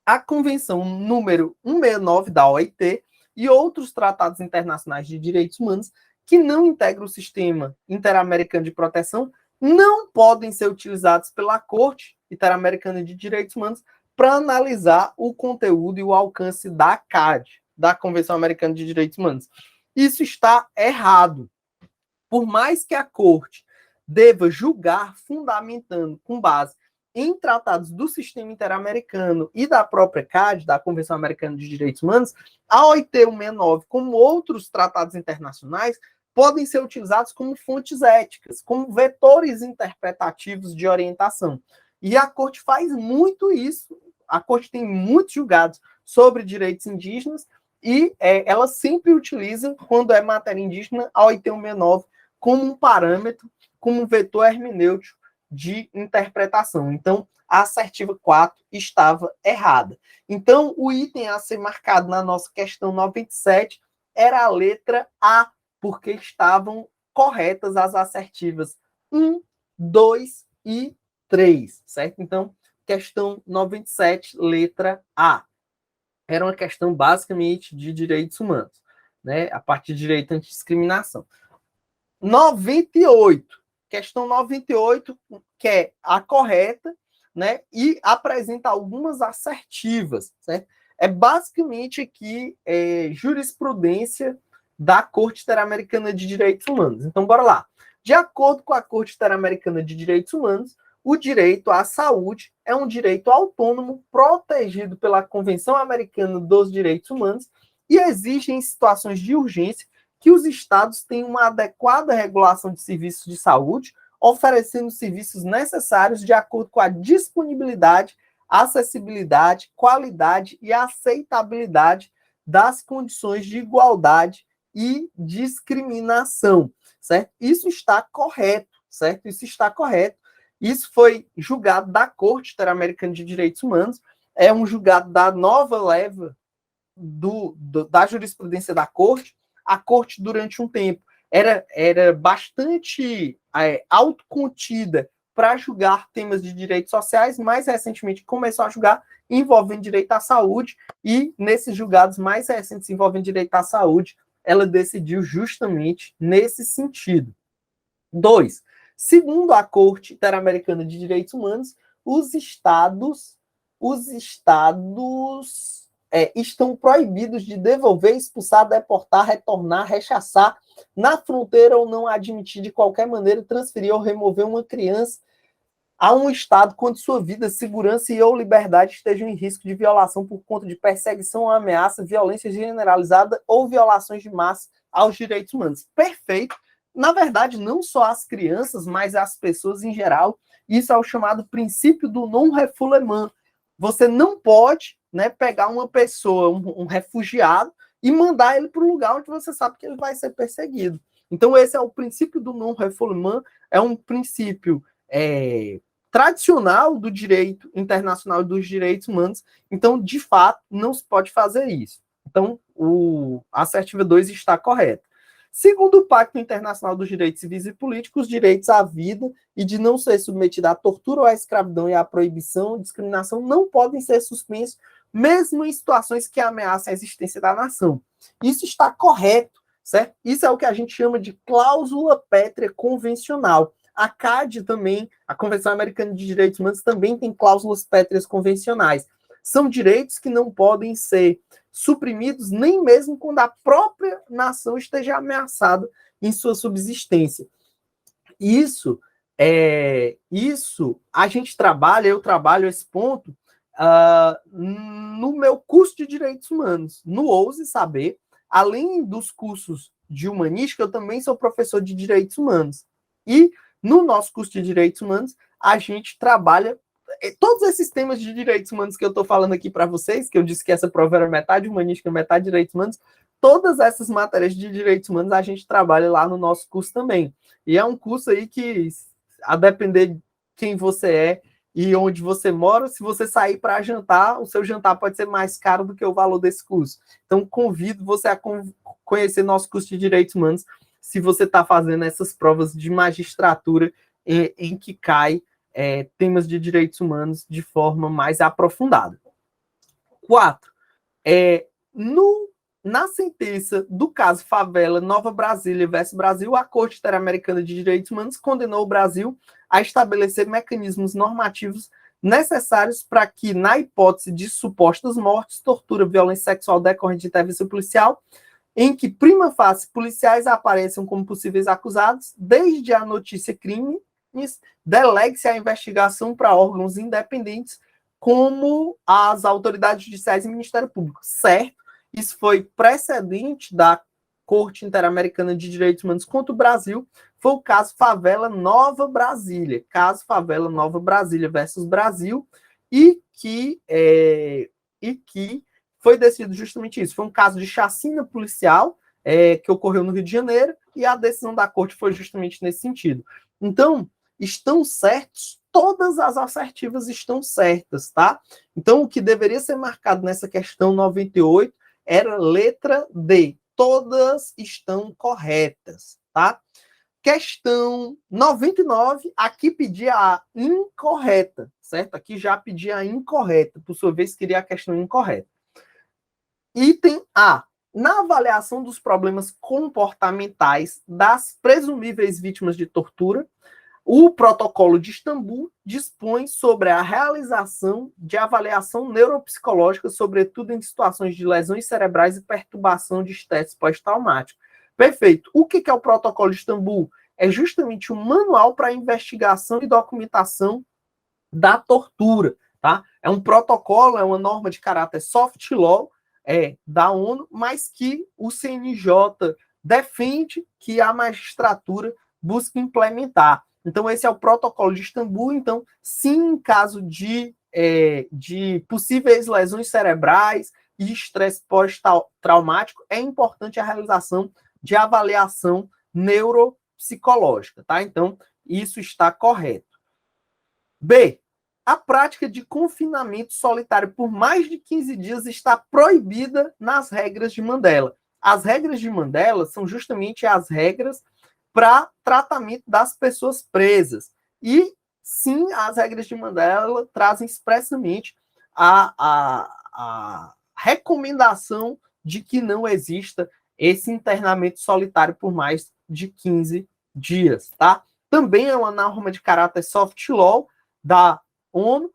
A Convenção número 169 da OIT e outros tratados internacionais de direitos humanos que não integram o sistema interamericano de proteção não podem ser utilizados pela Corte Interamericana de Direitos Humanos para analisar o conteúdo e o alcance da CAD, da Convenção Americana de Direitos Humanos. Isso está errado. Por mais que a Corte deva julgar fundamentando com base em tratados do sistema interamericano e da própria CAD, da Convenção Americana de Direitos Humanos, a OIT 169, como outros tratados internacionais, podem ser utilizados como fontes éticas, como vetores interpretativos de orientação. E a Corte faz muito isso. A Corte tem muitos julgados sobre direitos indígenas e ela sempre utiliza, quando é matéria indígena, a OIT 169 como um parâmetro, como um vetor hermenêutico de interpretação. Então, a assertiva 4 estava errada. Então, o item a ser marcado na nossa questão 97 era a letra A, porque estavam corretas as assertivas 1, 2 e 3, certo? Então, questão 97, letra A. Era uma questão basicamente de direitos humanos, né? A parte de direito antidiscriminação. 98, questão 98, que é a correta, né? E apresenta algumas assertivas, certo? É basicamente aqui jurisprudência da Corte Interamericana de Direitos Humanos. Então, bora lá. De acordo com a Corte Interamericana de Direitos Humanos, o direito à saúde é um direito autônomo protegido pela Convenção Americana dos Direitos Humanos e exige, em situações de urgência, que os estados tenham uma adequada regulação de serviços de saúde, oferecendo serviços necessários de acordo com a disponibilidade, acessibilidade, qualidade e aceitabilidade das condições de igualdade e discriminação, certo? Isso está correto, certo? Isso está correto. Isso foi julgado da Corte Interamericana de Direitos Humanos, é um julgado da nova leva da jurisprudência da Corte. A Corte, durante um tempo, era bastante autocontida para julgar temas de direitos sociais, mais recentemente começou a julgar envolvendo direito à saúde, e nesses julgados mais recentes envolvendo direito à saúde, ela decidiu justamente nesse sentido. 2. Segundo a Corte Interamericana de Direitos Humanos, os estados estão proibidos de devolver, expulsar, deportar, retornar, rechaçar na fronteira ou não admitir de qualquer maneira transferir ou remover uma criança a um estado quando sua vida, segurança e ou liberdade estejam em risco de violação por conta de perseguição, ameaça, violência generalizada ou violações de massa aos direitos humanos. Perfeito. Na verdade, não só as crianças, mas as pessoas em geral. Isso é o chamado princípio do non-refoulement. Você não pode, né, pegar uma pessoa, um refugiado, e mandar ele para um lugar onde você sabe que ele vai ser perseguido. Então, esse é o princípio do non-refoulement, é um princípio tradicional do direito internacional e dos direitos humanos. Então, de fato, não se pode fazer isso. Então, a assertiva 2 está correta. Segundo o Pacto Internacional dos Direitos Civis e Políticos, os direitos à vida e de não ser submetido à tortura ou à escravidão e à proibição, discriminação, não podem ser suspensos, mesmo em situações que ameaçam a existência da nação. Isso está correto, certo? Isso é o que a gente chama de cláusula pétrea convencional. A CAD também, a Convenção Americana de Direitos Humanos, também tem cláusulas pétreas convencionais. São direitos que não podem ser suprimidos nem mesmo quando a própria nação esteja ameaçada em sua subsistência. Isso a gente trabalha, eu trabalho esse ponto no meu curso de Direitos Humanos, no Ouse Saber. Além dos cursos de Humanística, eu também sou professor de Direitos Humanos. E no nosso curso de Direitos Humanos, a gente trabalha todos esses temas de direitos humanos que eu estou falando aqui para vocês, que eu disse que essa prova era metade humanística, metade direitos humanos, todas essas matérias de direitos humanos a gente trabalha lá no nosso curso também. E é um curso aí que, a depender de quem você é e onde você mora, se você sair para jantar, o seu jantar pode ser mais caro do que o valor desse curso. Então, convido você a conhecer nosso curso de direitos humanos, se você está fazendo essas provas de magistratura em que cai temas de direitos humanos de forma mais aprofundada. 4. Na sentença do caso Favela Nova Brasília versus Brasil, a Corte Interamericana de Direitos Humanos condenou o Brasil a estabelecer mecanismos normativos necessários para que, na hipótese de supostas mortes, tortura, violência sexual decorrente de intervenção policial, em que, prima facie, policiais apareçam como possíveis acusados, desde a notícia crime, delegue-se a investigação para órgãos independentes, como as autoridades judiciais e Ministério Público. Certo? Isso foi precedente da Corte Interamericana de Direitos Humanos contra o Brasil, foi o caso Favela Nova Brasília, caso Favela Nova Brasília versus Brasil, e que foi decidido justamente isso. Foi um caso de chacina policial que ocorreu no Rio de Janeiro, e a decisão da corte foi justamente nesse sentido. Então, estão certos, todas as assertivas estão certas, tá? Então, o que deveria ser marcado nessa questão 98 era letra D. Todas estão corretas, tá? Questão 99, aqui pedia a incorreta, certo? Aqui já pedia a incorreta, por sua vez, queria a questão incorreta. Item A. Na avaliação dos problemas comportamentais das presumíveis vítimas de tortura, o Protocolo de Istambul dispõe sobre a realização de avaliação neuropsicológica, sobretudo em situações de lesões cerebrais e perturbação de estresse pós-traumático. Perfeito. O que é o Protocolo de Istambul? É justamente um manual para investigação e documentação da tortura, tá? É um protocolo, é uma norma de caráter soft law da ONU, mas que o CNJ defende que a magistratura busque implementar. Então, esse é o Protocolo de Istambul. Então, sim, em caso de possíveis lesões cerebrais e estresse pós-traumático, é importante a realização de avaliação neuropsicológica, tá? Então, isso está correto. B. A prática de confinamento solitário por mais de 15 dias está proibida nas regras de Mandela. As regras de Mandela são justamente as regras para tratamento das pessoas presas. E, sim, as regras de Mandela trazem expressamente a recomendação de que não exista esse internamento solitário por mais de 15 dias, tá? Também é uma norma de caráter soft law da ONU,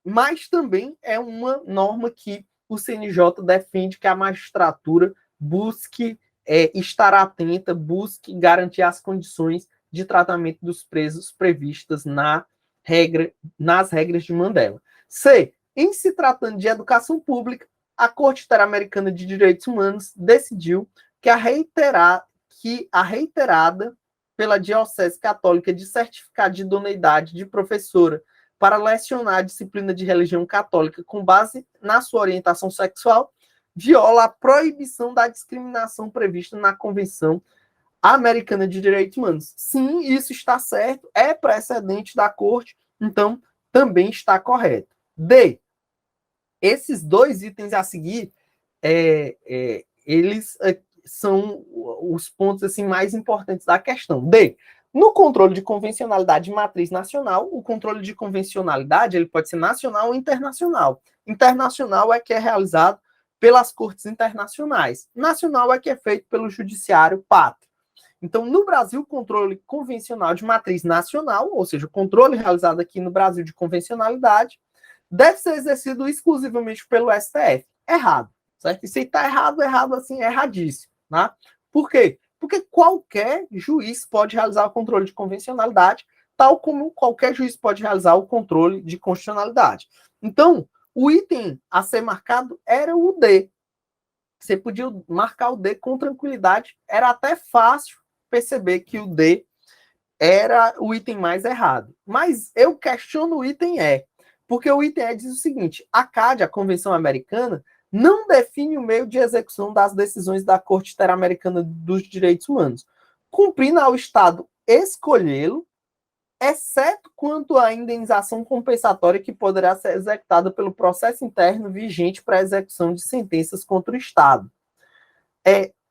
mas também é uma norma que o CNJ defende que a magistratura busque estar atenta, busque garantir as condições de tratamento dos presos previstas nas regras de Mandela. C. Em se tratando de educação pública, a Corte Interamericana de Direitos Humanos decidiu que a reiterada pela Diocese Católica de certificado de idoneidade de professora para lecionar a disciplina de religião católica com base na sua orientação sexual viola a proibição da discriminação prevista na Convenção Americana de Direitos Humanos. Sim, isso está certo, é precedente da Corte, então também está correto. D. Esses dois itens a seguir, eles são os pontos assim, mais importantes da questão. D. No controle de convencionalidade de matriz nacional, o controle de convencionalidade ele pode ser nacional ou internacional. Internacional é que é realizado pelas cortes internacionais. Nacional é que é feito pelo judiciário pátrio. Então, no Brasil, o controle convencional de matriz nacional, ou seja, o controle realizado aqui no Brasil de convencionalidade, deve ser exercido exclusivamente pelo STF. Errado, certo? E se está errado, errado assim, erradíssimo, né? Por quê? Porque qualquer juiz pode realizar o controle de convencionalidade, tal como qualquer juiz pode realizar o controle de constitucionalidade. Então, o item a ser marcado era o D. Você podia marcar o D com tranquilidade. Era até fácil perceber que o D era o item mais errado. Mas eu questiono o item E. Porque o item E diz o seguinte: a CAD, a Convenção Americana, não define o meio de execução das decisões da Corte Interamericana dos Direitos Humanos, cumprindo ao Estado escolhê-lo, exceto quanto à indenização compensatória que poderá ser executada pelo processo interno vigente para a execução de sentenças contra o Estado.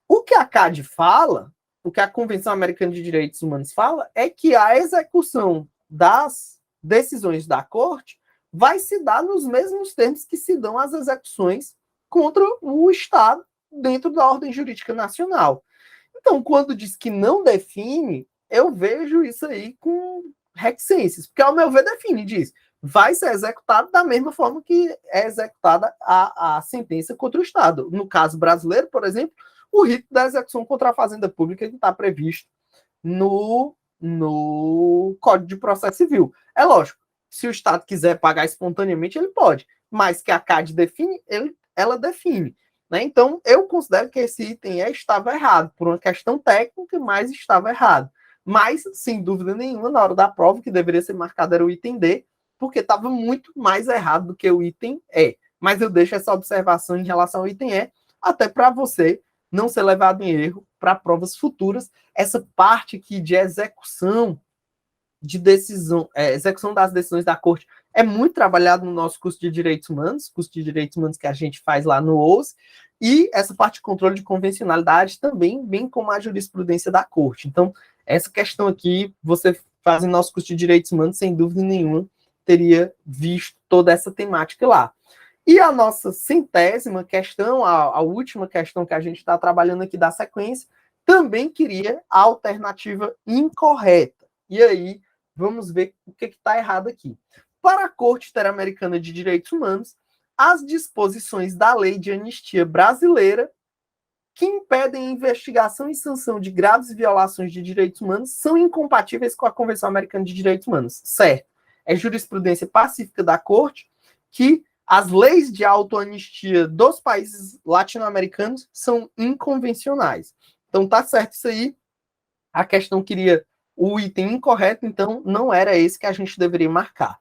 O que a CAD fala, o que a Convenção Americana de Direitos Humanos fala, é que a execução das decisões da Corte vai se dar nos mesmos termos que se dão as execuções contra o Estado dentro da ordem jurídica nacional. Então, quando diz que não define, eu vejo isso aí com reticências, porque, ao meu ver, define, diz, vai ser executado da mesma forma que é executada a sentença contra o Estado. No caso brasileiro, por exemplo, o rito da execução contra a fazenda pública que está previsto no Código de Processo Civil. É lógico, se o Estado quiser pagar espontaneamente, ele pode, mas que a CAD define, ela define. Né? Então, eu considero que esse item estava errado, por uma questão técnica, mas estava errado. Mas, sem dúvida nenhuma, na hora da prova, o que deveria ser marcado era o item D, porque estava muito mais errado do que o item E. Mas eu deixo essa observação em relação ao item E, até para você não ser levado em erro para provas futuras. Essa parte aqui de execução de decisão, execução das decisões da corte é muito trabalhado no nosso curso de Direitos Humanos, que a gente faz lá no OUS, e essa parte de controle de convencionalidade também, bem como a jurisprudência da corte. Então, essa questão aqui, você fazendo nosso curso de Direitos Humanos, sem dúvida nenhuma, teria visto toda essa temática lá. E a nossa 100ª questão, a última questão que a gente está trabalhando aqui da sequência, também queria a alternativa incorreta. E aí, vamos ver o que está errado aqui. Para a Corte Interamericana de Direitos Humanos, as disposições da lei de anistia brasileira que impedem a investigação e sanção de graves violações de direitos humanos são incompatíveis com a Convenção Americana de Direitos Humanos. Certo. É jurisprudência pacífica da Corte que as leis de autoanistia dos países latino-americanos são inconvencionais. Então, tá certo isso aí. A questão queria o item incorreto, então não era esse que a gente deveria marcar.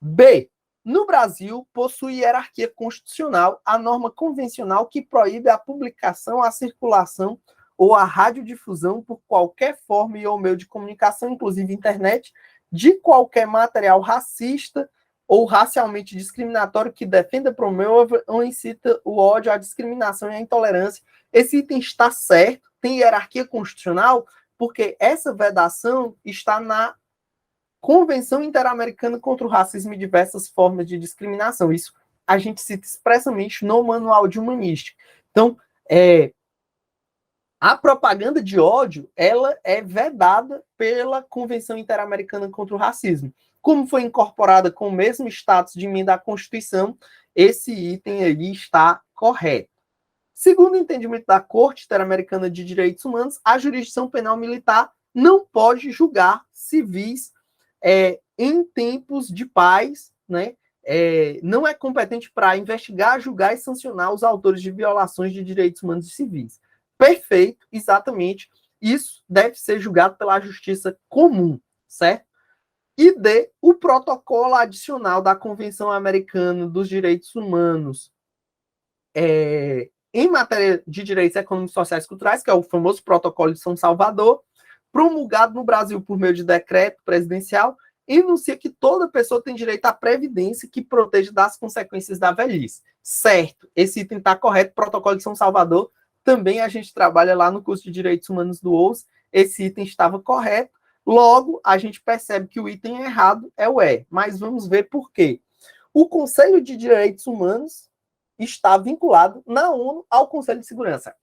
B. No Brasil, possui hierarquia constitucional a norma convencional que proíbe a publicação, a circulação ou a radiodifusão por qualquer forma e ou meio de comunicação, inclusive internet, de qualquer material racista ou racialmente discriminatório que defenda, promova ou incita o ódio, a discriminação e a intolerância. Esse item está certo, tem hierarquia constitucional, porque essa vedação está na Convenção Interamericana contra o Racismo e Diversas Formas de Discriminação. Isso a gente cita expressamente no Manual de Humanística. Então, a propaganda de ódio, ela é vedada pela Convenção Interamericana contra o Racismo. Como foi incorporada com o mesmo status de emenda à Constituição, esse item aí está correto. Segundo o entendimento da Corte Interamericana de Direitos Humanos, a jurisdição penal militar não pode julgar civis em tempos de paz, né? Não é competente para investigar, julgar e sancionar os autores de violações de direitos humanos e civis. Perfeito, exatamente. Isso deve ser julgado pela justiça comum, certo? E D, o protocolo adicional da Convenção Americana dos Direitos Humanos em matéria de direitos econômicos, sociais e culturais, que é o famoso Protocolo de São Salvador, promulgado no Brasil por meio de decreto presidencial, enuncia que toda pessoa tem direito à previdência que proteja das consequências da velhice. Certo, esse item está correto, Protocolo de São Salvador, também a gente trabalha lá no curso de Direitos Humanos do OUS, esse item estava correto, logo a gente percebe que o item errado é o E, mas vamos ver por quê. O Conselho de Direitos Humanos está vinculado na ONU ao Conselho de Segurança.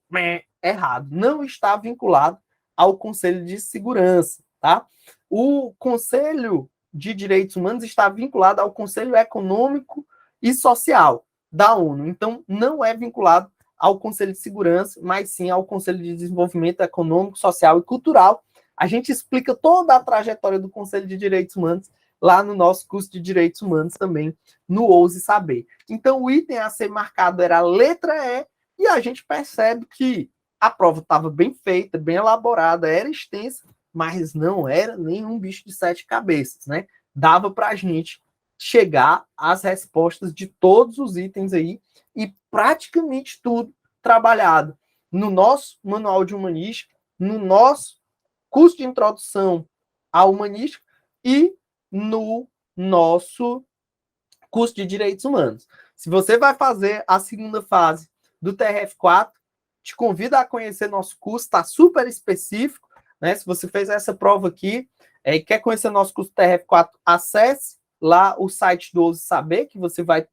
Errado, não está vinculado ao Conselho de Segurança, tá? O Conselho de Direitos Humanos está vinculado ao Conselho Econômico e Social da ONU. Então, não é vinculado ao Conselho de Segurança, mas sim ao Conselho de Desenvolvimento Econômico, Social e Cultural. A gente explica toda a trajetória do Conselho de Direitos Humanos lá no nosso curso de Direitos Humanos também, no Ouse Saber. Então, o item a ser marcado era a letra E, e a gente percebe que a prova estava bem feita, bem elaborada, era extensa, mas não era nenhum bicho de 7 cabeças, né? Dava para a gente chegar às respostas de todos os itens aí e praticamente tudo trabalhado no nosso manual de humanística, no nosso curso de introdução à humanística e no nosso curso de Direitos Humanos. Se você vai fazer a segunda fase do TRF4, te convido a conhecer nosso curso, está super específico, né? Se você fez essa prova aqui e quer conhecer nosso curso TRF4, acesse lá o site do Ouse Saber, que você vai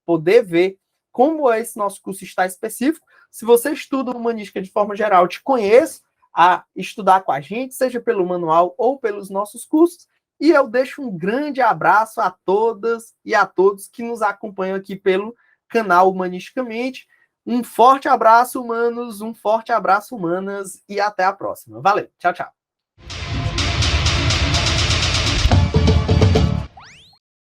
poder ver como esse nosso curso está específico. Se você estuda humanística de forma geral, te conheço a estudar com a gente, seja pelo manual ou pelos nossos cursos. E eu deixo um grande abraço a todas e a todos que nos acompanham aqui pelo canal Humanisticamente. Um forte abraço, humanos, um forte abraço, humanas, e até a próxima. Valeu, tchau, tchau.